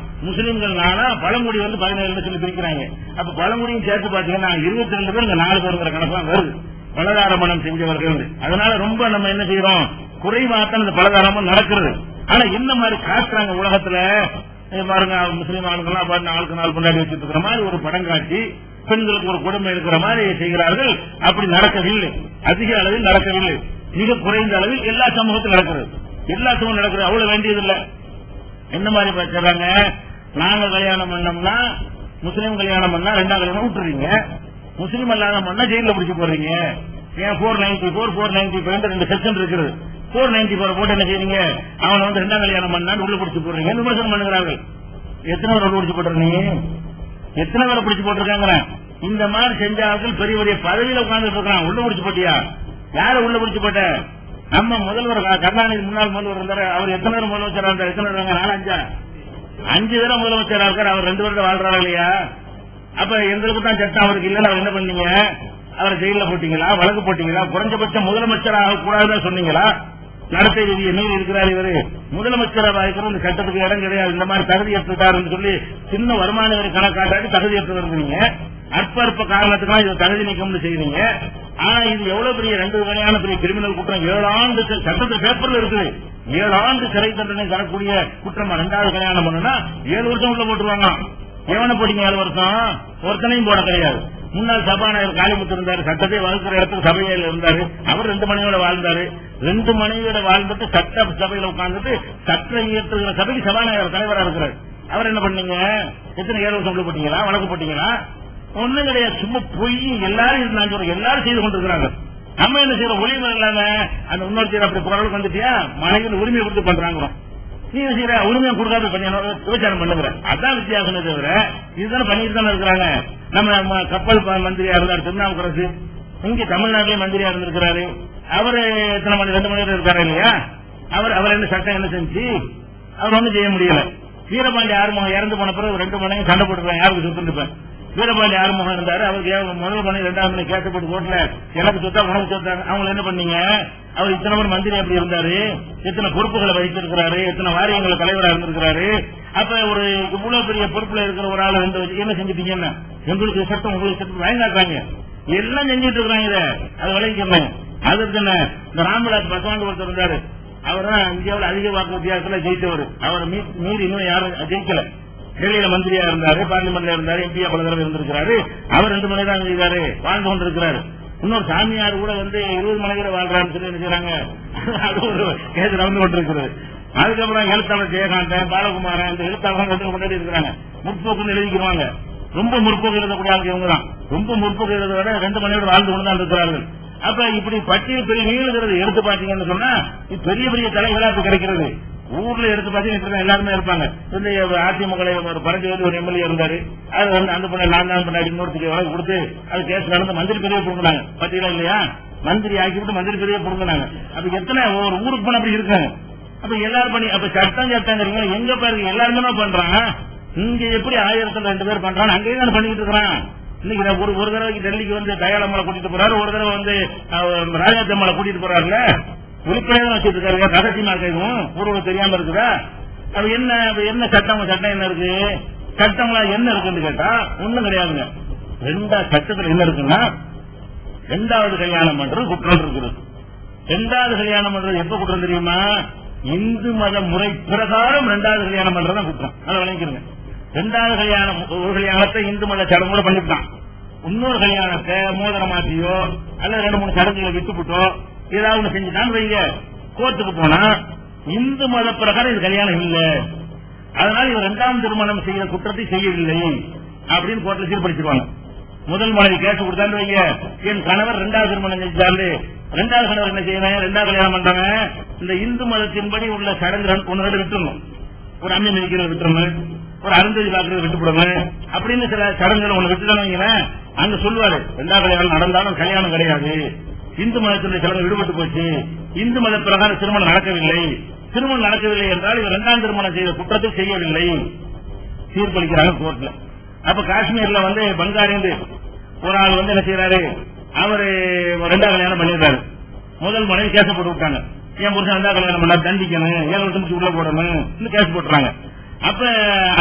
முஸ்லீம்கள் 4, பழங்குடி 17 சொல்லி பிரிக்கிறாங்க. அப்ப பழங்குடியும் சேர்த்து பாத்தீங்கன்னா 22 பேர், 4 பேருங்கிற கணக்கு வருது பலதார மனம் செஞ்சவர்கள். அதனால ரொம்ப நம்ம என்ன செய்யறோம், குறைவாத்தான் இந்த பலதாரமும் நடக்கிறது. ஆனா என்ன மாதிரி காட்டுறாங்க உலகத்துல பாருங்க, முஸ்லீம் ஆளுங்கெல்லாம் பாருங்க, ஆளுக்கு 4 பொண்டாட்டி வச்சுட்டு இருக்கிற மாதிரி ஒரு படம் காட்டி பெண்களுக்கு ஒரு கொடுமை இருக்கிற மாதிரி செய்கிறார்கள். அப்படி நடக்கவில்லை, அதிக அளவில் நடக்கவில்லை, மிக குறைந்த அளவில் எல்லா சமூகத்திலும் நடக்கிறது. எல்லா சமூகம் நடக்கிறது, அவ்வளவு வேண்டியதில்லை. என்ன மாதிரி பேசுறாங்க, நாங்க கல்யாணம் பண்ணோம்னா முஸ்லீம் கல்யாணம் பண்ணா 2ஆம் கல்யாணம் விட்டுறீங்க, முஸ்லீம் அல்லாத பண்ணா ஜெயில பிடிச்சு போடுறீங்க. ஏன் 494 495 2 செக்ஷன் இருக்குது. 494 போட்டு என்ன செய்றீங்க, அவனை 2ஆம் கல்யாணம் பண்ணான்னு உள்ள பிடிச்சு போடுறீங்க, விமர்சனம் பண்ணுகிறார்கள். எத்தனை பேர் பிடிச்சு போட்டுறீங்க, எத்தனை பேரை பிடிச்சு போட்டிருக்காங்க. இந்த மாதிரி செஞ்சார்கள் பெரிய பெரிய பதவியில உட்கார்ந்துட்டு இருக்கான். உள்ள பிடிச்சு போட்டியா? யார உள்ள பிடிச்சு போட்ட? நம்ம முதல்வர் கருணாநிதி முன்னாள் முதல்வர் இருந்தாரு. அவர் எத்தனை பேர் முதலமைச்சரா இருந்தார்? எத்தனை பேர்? 4 5 பேரை முதலமைச்சரா இருக்காரு. அவர் 2 வருடம் வாழ்றாரு இல்லையா? அப்ப எங்களுக்கு தான் சட்டம், அவருக்கு இல்ல. அவர் என்ன பண்ணீங்க? அவரை ஜெயில போட்டீங்களா, வழக்கு போட்டீங்களா? குறைஞ்சபட்சம் முதலமைச்சராக கூடாதுன்னு சொன்னீங்களா? நடத்தை விதியை மீறி இருக்கிறார் இவரு. முதலமைச்சராக இருக்கிற இந்த சட்டத்துக்கு இடம் கிடையாது. இந்த மாதிரி தகுதி ஏற்றுட்டாருன்னு சொல்லி சின்ன வருமான வரி கணக்காட்டாட்டி தகுதி ஏற்று வருவீங்க. அற்ப காரணத்துக்கு இதை தகுதி நீக்கம்னு செய்வீங்க. ஆனா இது எவ்வளவு பெரிய 2 வகையான பெரிய கிரிமினல் குற்றம். 7 ஆண்டு சட்டத்தில் பேப்பர்ல இருக்குது. 7 ஆண்டு சிறை தண்டனை தரக்கூடிய குற்றம். 2வது கல்யாணம் பண்ணுனா 7 வருஷம் உள்ள போட்டுருவாங்க. எவனை போட்டீங்க 7 வருஷம்? ஒருத்தனையும் போட கிடையாது. முன்னாள் சபாநாயகர் காளிமுத்து இருந்தாரு, சட்டத்தை வகுக்கிற இடத்துக்கு சபையில் இருந்தாரு. அவர் 2 மனைவியோட வாழ்ந்தாரு. 2 மனைவியோட வாழ்ந்துட்டு சட்ட சபையில உட்கார்ந்துட்டு சட்டம் இயற்றுகிற சபைக்கு சபாநாயகர் தலைவராக இருக்கிறார். அவர் என்ன பண்ணீங்க? எத்தனை 7 வருஷம் உள்ள போட்டீங்களா, வழக்கு போட்டீங்களா? ஒண்ணும் கிடையாது. சும்மா பொய். எல்லாரும் நான் சொல்றேன், எல்லாரும் செய்து கொண்டிருக்கிறாங்க. நம்ம என்ன செய்யறோம்? ஒளிமை இல்லாம அந்த இன்னொரு அப்படி குரலுக்கு வந்துட்டியா, மனைவியில் உரிமையை கொடுத்து பண்றாங்க. நீ என்ன செய்யற? உரிமையை கொடுக்காத விபச்சாரம் பண்ணுங்கிற. அதான் வித்தியாசமே தவிர இதுதானே பண்ணிட்டு தானே இருக்கிறாங்க. நம்ம கப்பல் மந்திரியா இருந்தார் திருநாவுக்கரசு, இங்க தமிழ்நாட்டிலே மந்திரியா இருந்திருக்கிறாரு. அவரு எத்தனை மணி 2 மணி நேரம் இருக்காரு இல்லையா? அவர் என்ன சட்டம் என்ன செஞ்சு அவர் ஒன்னும் செய்ய முடியல. வீரபாண்டி ஆறுமுகம் இறந்து போன பிறகு 2 மணி நேரம் சண்டை போட்டுருப்பேன், யாருக்கு சொத்துருப்பேன். வீரபாண்டி ஆறுமுகம் இருந்தாரு. அவருக்கு முதல் மணி 2ஆம் மணி கேட்கப்பட்டு கோர்ட்ல எனக்கு சொத்தா உனக்கு சொத்தாங்க. அவங்க என்ன பண்ணீங்க? அவர் இத்தனை மணி மந்திரி அப்படி இருந்தாரு, எத்தனை பொறுப்புகளை வகிச்சிருக்கிறாரு, எத்தனை வாரியங்களை தலைவராக இருந்திருக்கிறாரு. அப்ப ஒரு இவ்வளவு பெரிய பொறுப்புல இருக்கிற ஒரு ஆள் என்ன செஞ்சுட்டீங்கன்னா, எங்களுக்கு சட்டம் உங்களுக்கு சட்டம் வாங்காட்டாங்க, எல்லாம் செஞ்சுட்டு இருக்கிறாங்க. இதை அதை விளைவிக்கணும். அதுக்கு என்ன, இந்த ராம்விலாஸ் பசவாண்டு ஒருத்தர் இருந்தாரு. அவர் தான் இந்தியாவில் அதிக வாக்கு வித்தியாசத்துல ஜெயித்தவர். அவரை மீறி இன்னும் யாரும் ஜெயிக்கல. டெல்லியில மந்திரியா இருந்தாரு, பார்லிமெண்ட்ல இருந்தாரு, எம்பியா பல தடவை இருந்திருக்கிறாரு. அவர் 2 மணி தான் செய்தாரு, வாழ்ந்து கொண்டிருக்கிறாரு. இன்னொரு சாமியார் கூட 20 மணிகளை வாழ்றாருன்னு சொல்லி நினைக்கிறாங்க. அது ஒரு கேஸ் நடந்து கொண்டிருக்கிறது. அதுக்கப்புறம் எழுத்தாளர் ஜெயகாந்தன், பாலகுமாரன், இந்த எழுத்தாளர்கள் கொண்டாடி இருக்கிறாங்க. முற்போக்குன்னு எழுதிக்கிறாங்க. ரொம்ப முற்போக்கு எழுதக்கூடிய ஆளுக்கு இவங்க தான். ரொம்ப முற்போக்கு எழுத விட 2 மணியோட வாழ்ந்து கொண்டு தான் இருக்கிறார்கள். அப்ப இப்படி பட்டியல் பெரிய நீளுகிறது. எடுத்து பாத்தீங்கன்னு சொன்னா பெரிய பெரிய தலைகளா கிடைக்கிறது. ஊர்ல எடுத்து பாத்தீங்கன்னா எல்லாருமே இருப்பாங்க. அதிமுக பரஞ்சு ஒரு எம்எல்ஏ இருந்தாரு. அது அந்த பொண்ணு நான் தான் பண்ணாடி இன்னொருத்துக்கு வழக்கு கொடுத்து அது கேஸ் நடந்து மந்திரி பெரிய புடுங்கினாங்க. பாத்தீங்களா இல்லையா? மந்திரி ஆக்கிவிட்டு மந்திரி பெரிய புடுங்கினாங்க. அப்ப எத்தனை ஒரு ஊருக்கு போன அப்படி இருக்காங்க. அப்ப எல்லாரும் பண்ணி அப்ப சட்டம் சட்டங்கிறீங்க எங்க பாருங்க, எல்லாருமே பண்றாங்க. இங்க எப்படி 1000 பேர் பண்றாங்க, அங்கேயே தான் பண்ணிட்டு இருக்கிறான். இன்னைக்கு ஒரு தடவைக்கு டெல்லிக்கு தயாளமலை கூட்டிட்டு போறாரு, ஒரு தடவை ராஜாத்தம்மலை கூட்டிட்டு போறாருல, உறுப்பினர் வச்சிட்டு இருக்காரு. ரகசியமா கேட்கும், ஊருக்கு தெரியாம இருக்குதா? அது என்ன சட்டம் என்ன இருக்கு? சட்டங்களா என்ன இருக்குன்னு கேட்டா ஒண்ணும் கிடையாதுங்க. சட்டத்தில் என்ன இருக்குன்னா, 2வது கல்யாணம் பண்றது குற்றம் இருக்குது. 2வது கல்யாணம் பண்றது எப்ப குற்றம் தெரியுமா? இந்து மத முறை பிரகாரம் 2வது கல்யாணம் பண்றதுதான் குற்றம். அதை விளங்கிருங்க. 2வது கல்யாணம் ஒரு கல்யாணத்தை இந்து மத சடங்கோட பண்ணிவிட்டான். இன்னொரு கல்யாணத்தை மோதிர மாத்தியோ அல்லது 2-3 சடங்குகளை விட்டுவிட்டோ ஏதாவது செஞ்சுட்டான்னு வைங்க, கோர்ட்டுக்கு போனா இந்து மத பிரகாரம் இது கல்யாணம் இல்ல, அதனால இவர் 2ஆம் திருமணம் செய்கிற குற்றத்தை செய்யவில்லை அப்படின்னு கோர்ட்ல தீர்ப்பளிச்சிருவாங்க. முதல் மனைவி கேஸ் கொடுத்தான்னு வைங்க, என் கணவர் 2வது திருமணம் செஞ்சாரு, 2வது கணவர் என்ன செய்யணும், 2வது கல்யாணம் பண்றாங்க, இந்த இந்து மதத்தின்படி உள்ள சடங்கு 1 விட்டுறணும். ஒரு அம்மி மிதிக்கிறது விட்டுறணும், ஒரு அருந்ததி பாக்குறது விட்டுப்படணும், அப்படின்னு சில சடங்குகளை ஒண்ணு விட்டுட்டாங்க. அங்க சொல்லுவாரு 2வது கல்யாணம் நடந்தாலும் கல்யாணம் கிடையாது, இந்து மதத்தினுடைய சடங்கு விடுபட்டு போச்சு, இந்து மத பிரகாரம் திருமணம் நடக்கவில்லை, திருமணம் நடக்கவில்லை என்றால் இவர் இரண்டாம் திருமணம் செய்த குற்றத்தை செய்யவில்லை தீர்ப்பளிக்கிறாங்க கோர்ட்ல. அப்ப காஷ்மீர்ல பங்காரி ஒரு ஆள் என்ன செய்யறாரு, அவரு ரெண்டாவது கல்யாணம் பண்ணிடுறாரு. முதல் மனைவி கேஸ் போட்டு விட்டாங்க, என் புருஷன் ரெண்டாவது கல்யாணம் பண்ணா தண்டிக்கணும், 7 வருஷத்துக்கு உள்ள போடணும் கேஸ் போட்டுறாங்க. அப்ப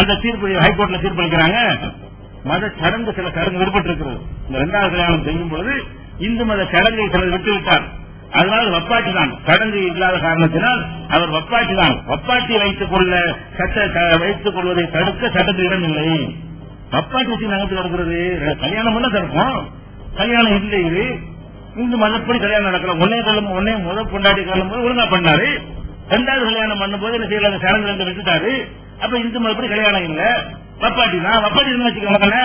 அந்த தீர்ப்பு ஹைகோர்ட்ல தீர்ப்பளிக்கிறாங்க. மத சடங்கு சில சடங்கு விடுபட்டு இருக்கிறது. இந்த இரண்டாவது கல்யாணம் செய்யும் பொழுது இந்து மத சடங்கை சிலர் விட்டு விட்டார். அதனால வப்பாட்டி தான், சடங்கு இல்லாத காரணத்தினால் அவர் வப்பாட்டி தான். வப்பாட்டி வைத்துக் கொள்வதை தடுக்க சட்டத்தில் இடமில்லை. வப்பாட்டி வச்சு நகர்த்து நடக்கிறது கல்யாணம் பண்ண தடுப்போம், கல்யாணம் இல்லை. இது இந்து மதப்படி கல்யாணம் நடக்கலாம். ஒன்னே முதல் கொண்டாடி காலம் போது ஒழுங்கா பண்ணாரு, இரண்டாவது கல்யாணம் பண்ணும்போது என்ன செய்யல சடங்கு விட்டுட்டாரு. அப்ப இந்து மதப்படி கல்யாணம் இல்ல, வப்பாட்டி தான். வப்பாட்டி வச்சுக்கோங்க.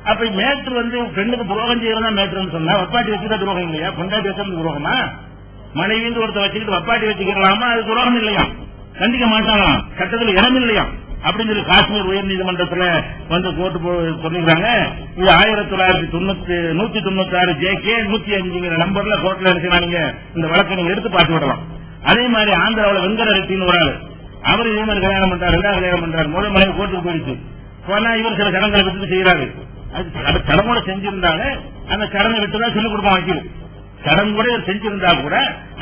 அப்ப மேட்ரு பெண்ணுக்கு துரோகம் செய்யறதா மேட்ருன்னு சொன்னா வப்பாட்டி வச்சுதான் துரோகம் இல்லையா? கொண்டாட்டி வச்சது துரோகமா? மனைவிந்து ஒருத்த வச்சுக்கிட்டு வப்பாட்டி வச்சுக்கலாமா? அது துரோகம் இல்லையா? கண்டிக்க மாட்டாங்களாம், சட்டத்தில் இடம் இல்லையா அப்படின்னு சொல்லி காஷ்மீர் உயர்நீதிமன்றத்தில் கோர்ட்டு சொல்லிக்கிறாங்க. இது 1996 JK 105 நம்பர்ல கோர்ட்ல இருக்கிறாங்க. இந்த வழக்கை நீங்க எடுத்து பார்த்து விடலாம். அதே மாதிரி ஆந்திராவில் வெங்கட ரெட்டின்னு ஒரு ஆள், அவர் இதே மாதிரி கல்யாணம் பண்றாரு, ரெண்டாவது கல்யாணம் பண்றாரு. முதல் மனைவி கோர்ட்டுக்கு போயிடுச்சு. போனா இவர் சில சடங்களை விட்டு செய்யறாரு. அது கடமோட செஞ்சிருந்தாலும் அந்த சடங்கை விட்டுதான் சொல்லிக் கொடுக்க வைக்கிறது. சடங்கு கூட செஞ்சிருந்தா கூட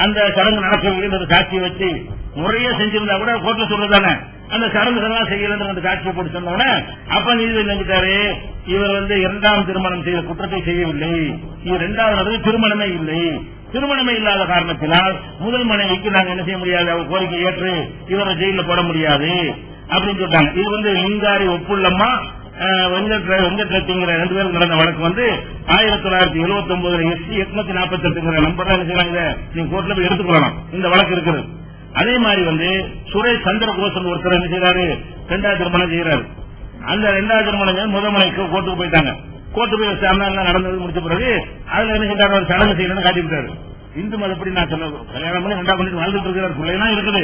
அந்த சடங்கு நடக்கவில்லை சாட்சியை வச்சு முறையே செஞ்சிருந்தா கூட கோர்ட்ல சொல்றதானே அந்த சடங்குகள்லாம் செய்யல அந்த சாட்சியை போட்டு சொன்னோட அப்ப நீதி நினைச்சிட்டாரு, இவர் இரண்டாம் திருமணம் செய்த குற்றத்தை செய்யவில்லை, இவர் இரண்டாவது திருமணமே இல்லை. திருமணமே இல்லாத காரணத்தினால் முதல் மனைவிக்கு நாங்க என்ன செய்ய முடியாது, அவர் கோரிக்கை ஏற்று இவரை ஜெயில போட முடியாது அப்படின்னு சொல்றாங்க. இது லிங்காரி ஒப்புள்ளம்மா வெங்கட்ரத்திங்கிற 2 பேருக்கு நடந்த வழக்கு 1979 SC 848 நம்பர்ல என்ன செய்யறாங்க, நீங்க கோர்ட்ல போய் எடுத்துக்கொள்ளலாம். இந்த வழக்கு இருக்குது. அதே மாதிரி சுரேஷ் சந்திரகோசன் ஒருத்தர் என்ன செய்யறாரு, இரண்டாவது திருமணம் செய்யறாரு. அந்த இரண்டாவது திருமணம் முதல் மனைவிக்கு கோர்ட்டுக்கு போயிட்டாங்க. கோர்ட்டு போய் விசாரணை நடந்தது முடிச்ச பிறகு அதுல என்ன செய்யறாரு, ஒரு சடங்கு செய்யணும்னு காட்டிவிட்டாரு. இந்து மதப்படி நான் சொல்ல கல்யாணம் பண்ணி ரெண்டாவது பண்ணி வாழ்ந்துட்டு இருக்கிறார், பிள்ளைலாம் இருக்குது.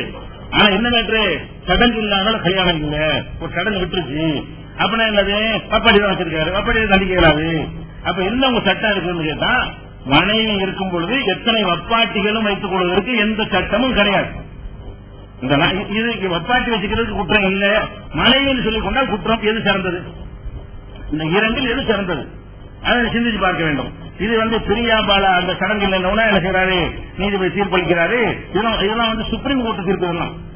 ஆனா என்ன மேட்ரு, சடங்கு இல்லாத கல்யாணம் இல்ல, ஒரு சடங்கு விட்டுருச்சு. அப்படின்னா என்னது, வப்பாட்டி தான் வச்சிருக்காரு, வப்பாட்டி தண்டிக்க இயலாது. அப்ப என்ன உங்க சட்டம் இருக்குன்னு கேட்டா, மனைவி இருக்கும் பொழுது எத்தனை வப்பாட்டிகளும் வைத்துக் கொள்வதற்கு எந்த சட்டமும் கிடையாது. இதுக்கு வப்பாட்டி வச்சுக்கிறதுக்கு குற்றம் இல்ல, மனைவின்னு சொல்லிக் கொண்டால் குற்றம் எது சிறந்தது? இந்த இரண்டில் எது சிறந்தது அதை சிந்திச்சு பார்க்க வேண்டும். இது பிரியாபாலா அந்த சடங்கு இல்லைன்னா என்ன செய்யறாரு, நீதிபதி தீர்ப்பளிக்கிறாரு. இதெல்லாம் சுப்ரீம் கோர்ட் தீர்ப்பு.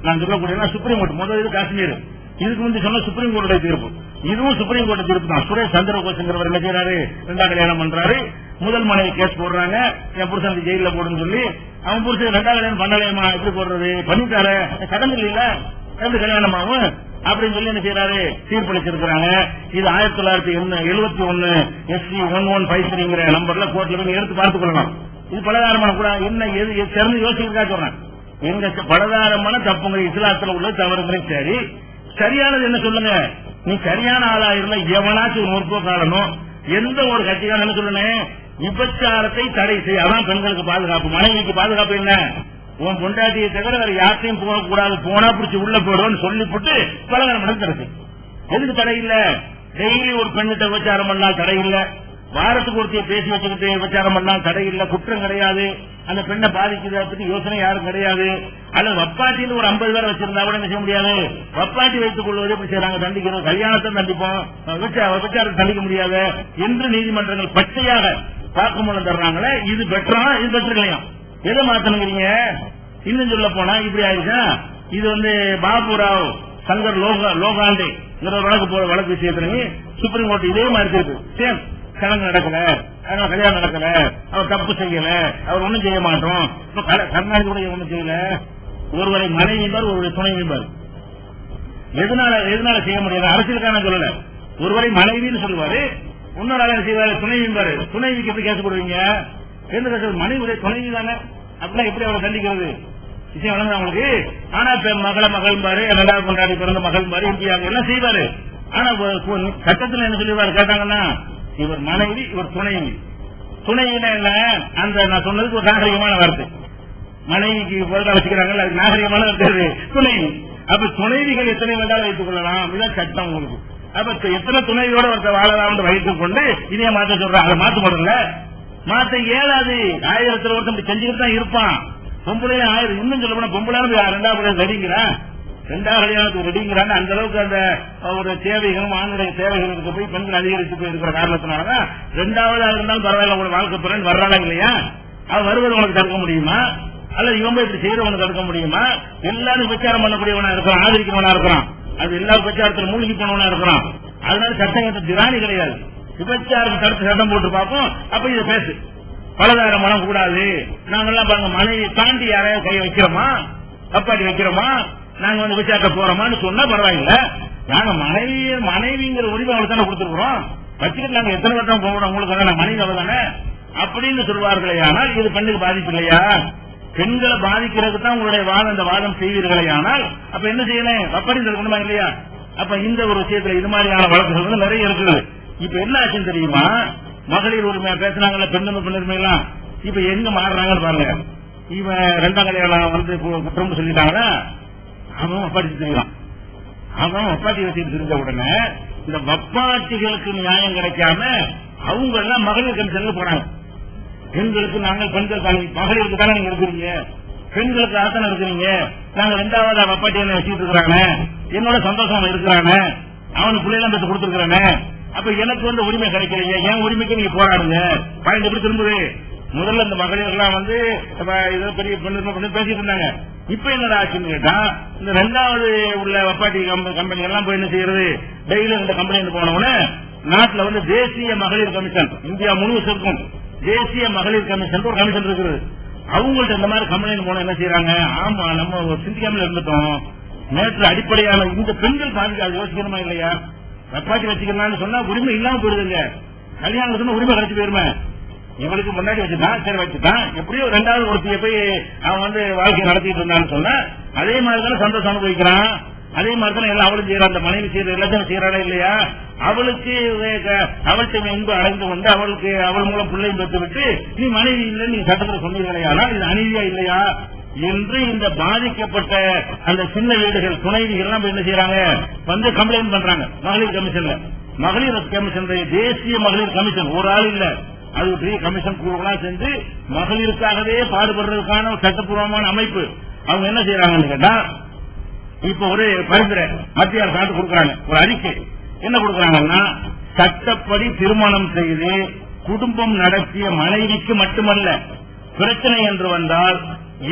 நான் சொல்லக்கூடிய சுப்ரீம் கோர்ட் முதல் இது காஷ்மீர், இதுக்கு முந்தைய சொன்ன சுப்ரீம் கோர்ட்டுடைய தீர்ப்பு. இதுவும் சுப்ரீம் கோர்ட் தீர்ப்பு தான். சுரேஷ் சந்திரகோசங்கிறவர் என்ன செய்யறாரு, இரண்டாவது கல்யாணம் பண்றாரு. முதல் மனைவி கேஸ் போடுறாங்க, என் புருஷனுக்கு ஜெயில போடுன்னு சொல்லி. அவன் புருஷன் ரெண்டாவது கல்யாணம் பண்ணலையமா, எப்படி போடுறது, பண்ணிட்டாரு, சடங்கு இல்ல எப்படி கல்யாணம் ஆகும் அப்படின்னு சொல்லி என்ன செய்யறாரு, தீர்ப்பளிச்சிருக்கிறாங்க. இது 1971 SC 1153 நம்பர்ல கோர்ட்ல போய் எடுத்து பார்த்துக் கொள்ளலாம். இது பலதாரமான கூட என்ன எது சிறந்து யோசிக்கிறதா சொல்றேன். எங்க பலதாரமான தப்புங்க இஸ்லாத்துல உள்ள தவறுங்களே சரி, சரியானது என்ன சொல்லுங்க. நீ சரியான ஆளா இருந்தா எவனாச்சும் ஒரு முற்போக்காளனும் எந்த ஒரு கட்சிக்காரன் என்ன சொல்லுங்க, விபச்சாரத்தை தடை செய்ய. அதான் பெண்களுக்கு பாதுகாப்பு, மனைவிக்கு பாதுகாப்பு என்ன, உன் பொண்டாட்டியை தவிர வேற யார்த்தையும் போகக்கூடாது, போனா பிடிச்சி உள்ள போடுவோம்னு சொல்லி போட்டு பலகாரம் நடக்கிறது. எதுக்கு தடை இல்ல? டெய்லி ஒரு பெண்ணிட்ட விபச்சாரம் பண்ணால் தடை இல்ல, வாரத்துக்கு ஒருத்தைய பேசி வச்சுக்கிட்டு விபச்சாரம் பண்ணால் தடை இல்ல, குற்றம் கிடையாது. அந்த பெண்ணை பாதிக்கிறத பத்தி யோசனை யாரும் கிடையாது. அல்லது வப்பாட்டின்னு ஒரு 50 பேர் வச்சிருந்தா கூட என்ன செய்ய முடியாது, வப்பாட்டி வைத்துக் கொள்வது எப்படி செய்யறாங்க, தண்டிக்கிறோம், கல்யாணத்தை தண்டிப்போம், விபச்சாரத்தை தண்டிக்க முடியாது என்று நீதிமன்றங்கள் பச்சையாக வாக்குமூலம் தர்றாங்களே. இது பெற்றா இது பெற்று இல்லையா, எதை மாத்தணுங்கிறீங்க? இன்னும் சொல்ல போனா இப்படி ஆயிடுச்சா, இது பாபுராவ் சங்கர் லோகாண்டே வழக்கு விஷயத்துல சுப்ரீம் கோர்ட் இதே மாதிரி இருக்கு. சேம் சடங்கு நடக்கல, அதனால கல்யாணம் நடக்கல, அவர் தப்பு செய்யல, அவர் ஒண்ணும் செய்ய மாட்டோம். கர்நாடக கூட ஒண்ணும் செய்யல, ஒருவரை மனைவி பார், ஒருவரை துணை பார். எதனால செய்ய முடியாது, அரசியலுக்கான சொல்லல. ஒருவரை மனைவின்னு சொல்லுவாரு, இன்னொரு ஆளை செய்வாரு துணைவி பாரு. துணைவிக்கு எப்படி கேஸ் போடுவீங்க? மனைவியுடைய துணைவி தானே, அப்படின்னா எப்படி அவரை தண்டிக்கிறது? விஷயம் வழங்க அவங்களுக்கு. ஆனா மகள் பாரு, ரெண்டாவது கொண்டாடி பிறந்த மகள் பாரு, இந்தியாவுக்கு எல்லாம் செய்வாரு. ஆனா சட்டத்தில் என்ன சொல்லிடுவாரு கேட்டாங்கன்னா, இவர் மனைவி, இவர் துணைவி. துணைவினா என்ன, அந்த நான் சொன்னதுக்கு ஒரு நாகரிகமான வார்த்தை. மனைவிக்கு பொருளா வச்சுக்கிறாங்கல்ல, அது நாகரிகமான வார்த்தை துணைவி. அப்ப துணைவிகள் எத்தனை வேண்டாலும் வைத்துக் கொள்ளலாம், இதுதான் சட்டம் உங்களுக்கு. அப்ப எத்தனை துணைவியோட ஒருத்தர் வாழலாம் வைத்துக் கொண்டு இதே மாற்ற சொல்றாங்க. அதை மாற்ற முடியல, மாற்ற இயலாது. 1000 ஒருத்தன் செஞ்சுக்கிட்டு தான் இருப்பான். பொம்பளையும் ஆயிரம். இன்னும் சொல்ல போனா பொம்பளாலும் ரெண்டாவது ரெடிங்கிறான், ரெண்டாவது கல்யாணத்துக்கு ரெடிங்கிறான்னு அந்த அளவுக்கு அந்த ஒரு தேவைகளும் ஆணுடைய தேவைகளுக்கு போய் பெண்கள் அதிகரித்து போய் இருக்கிற காரணத்தினாலதான் ரெண்டாவது இருந்தாலும் பரவாயில்ல உங்களை வாழ்க்கை பிறன் வர்றாளா இல்லையா? அது வருவது உனக்கு தடுக்க முடியுமா? அல்லது இவன் போய் இப்படி செய்யறவனுக்கு தடுக்க முடியுமா? எல்லாரும் விபச்சாரம் பண்ணக்கூடியவனா இருக்கிறான், ஆதரிக்கிறவனா இருக்கிறான், அது எல்லா விபச்சாரத்தில் மூழ்கி போனவனா இருக்கிறான். அதனால சட்டம் திராணி கிடையாது. விபச்சாரம் தடுத்து சட்டம் போட்டு பார்ப்போம். அப்ப இதை பேசு, பலதார மனம் கூடாது. நாங்கெல்லாம் பாருங்க மனைவி தாண்டி யாரையாவது கையை வைக்கிறோமா, தப்பாட்டி வைக்கிறோமா, நாங்க வந்து விபச்சாரத்தை போறோமான்னு சொன்னா பரவாயில்ல. நாங்க மனைவிங்கிற உரிமை அவங்களுக்கு தானே கொடுத்துருக்கிறோம், வச்சுக்கிட்டு நாங்க எத்தனை வட்டம் போகிறோம் உங்களுக்கு தானே மனைவி அவ தானே அப்படின்னு சொல்வார்களே. ஆனால் இது பெண்ணுக்கு பாதிப்பு இல்லையா? பெண்களை பாதிக்கிறதுக்கு தான் உங்களுடைய வாதம், இந்த வாதம் செய்வீர்களே. ஆனால் அப்ப என்ன செய்யணும், வப்படி இருக்கணுமா இல்லையா? அப்ப இந்த ஒரு விஷயத்துல இது மாதிரியான வழக்குகள் வந்து நிறைய இருக்குது. இப்ப என்ன ஆச்சுன்னு தெரியுமா? மகளிர் உரிமையா பேசினாங்கல்ல, பெண்ணுரிமை எல்லாம் இப்ப எங்க மாறுறாங்கன்னு பாருங்க. இவன் ரெண்டாம் கல்யாணம் வந்து குற்றம் சொல்லிட்டாங்கன்னா அவன் வப்பாட்டி தெரியும், அவன் வப்பாட்டி வச்சுட்டு தெரிஞ்ச உடனே இந்த வப்பாட்டிகளுக்கு நியாயம் கிடைக்காம அவங்க எல்லாம் மகளிர் கமிஷன்ல போனாங்க. பெண்களுக்கு நாங்கள் பெண்கள் மகளிருக்கு தானே நீங்க இருக்கிறீங்க, பெண்களுக்கு ஆசனம் இருக்கிறீங்க, நாங்க ரெண்டாவது வப்பாட்டி என்ன வச்சுட்டு இருக்கிறாங்க, என்னோட சந்தோஷம் இருக்கிறானே, அவனுக்கு பிள்ளைலாம் பெற்று கொடுத்துருக்கானே, அப்ப எனக்கு வந்து உரிமை கிடைக்கலையே, என் உரிமைக்கு நீங்க போராடுங்க. பாயிண்ட் எப்படி திரும்புது? முதல்ல இந்த மகளிர்லாம் வந்து பெரிய பெண்ணு பேசிட்டு இருந்தாங்க. இப்ப என்னடா ஆச்சுன்னு கேட்டா, இந்த ரெண்டாவது உள்ள வப்பாட்டி கம்பெனி எல்லாம் போய் என்ன செய்யறது, டெய்லி இந்த கம்பெனி போனவுடனே நாட்டில் வந்து தேசிய மகளிர் கமிஷன், இந்தியா முழுவதும் தேசிய மகளிர் கமிஷன் ஒரு கமிஷன் இருக்குது. அவங்கள்ட்ட இந்த மாதிரி கம்ப்ளைண்ட் போன என்ன செய்யறாங்க, ஆமா நம்ம சிந்திக்காமல் இருந்துட்டோம், நேற்று அடிப்படையான இந்த பெண்கள் பாதிக்க அது யோசிக்கணுமா இல்லையா? வப்பாட்டி வச்சுக்கலாம்னு சொன்னா உரிமை இல்லாம போயிருதுங்க. கல்யாணம் சொன்னா உரிமை கிடைச்சி போயிருமே. இவளுக்கு முன்னாடி வச்சுட்டான், சரி வச்சுட்டான், எப்படியோ ரெண்டாவது ஒருத்திய போய் அவன் வந்து வாழ்க்கை நடத்திட்டு இருந்தான்னு சொன்னா அதே மாதிரிதானே சந்தோஷம் அனுபவிக்கிறான். அதே மாதிரிதானே எல்லாம் அவளும் செய்யறான், அந்த மனைவி செய்யற எல்லாத்தையும் செய்யறாளா இல்லையா? அவளுக்கு அவள்கிட்ட இன்பு அடைந்து கொண்டு அவளுக்கு அவள் மூலம் பிள்ளையும் பெற்று விட்டு நீ மனைவி இல்லைன்னு நீங்க சட்டத்தில் சொன்னீங்களா? இது அநீதியா இல்லையா என்று இந்த பாதிக்கப்பட்ட அந்த சின்ன வீடுகள் துணைவிகள் எல்லாம் என்ன செய்யறாங்க, வந்து கம்ப்ளைண்ட் பண்றாங்க மகளிர் கமிஷன்ல. மகளிர் கமிஷன் தேசிய மகளிர் கமிஷன் ஒரு ஆள் இல்ல, அது பெரிய கமிஷன் குழுவெல்லாம் செஞ்சு மகளிருக்காகவே பாடுபடுறதுக்கான சட்டப்பூர்வமான அமைப்பு. அவங்க என்ன செய்யறாங்கன்னு கேட்டா, இப்ப ஒரு பரிந்துரை மத்திய அரசாங்கம் கொடுக்கறாங்க, ஒரு அறிக்கை. என்ன கொடுக்கறாங்கன்னா, சட்டப்படி திருமணம் செய்து குடும்பம் நடத்திய மனைவிக்கு மட்டுமல்ல, பிரச்சனை என்று வந்தால்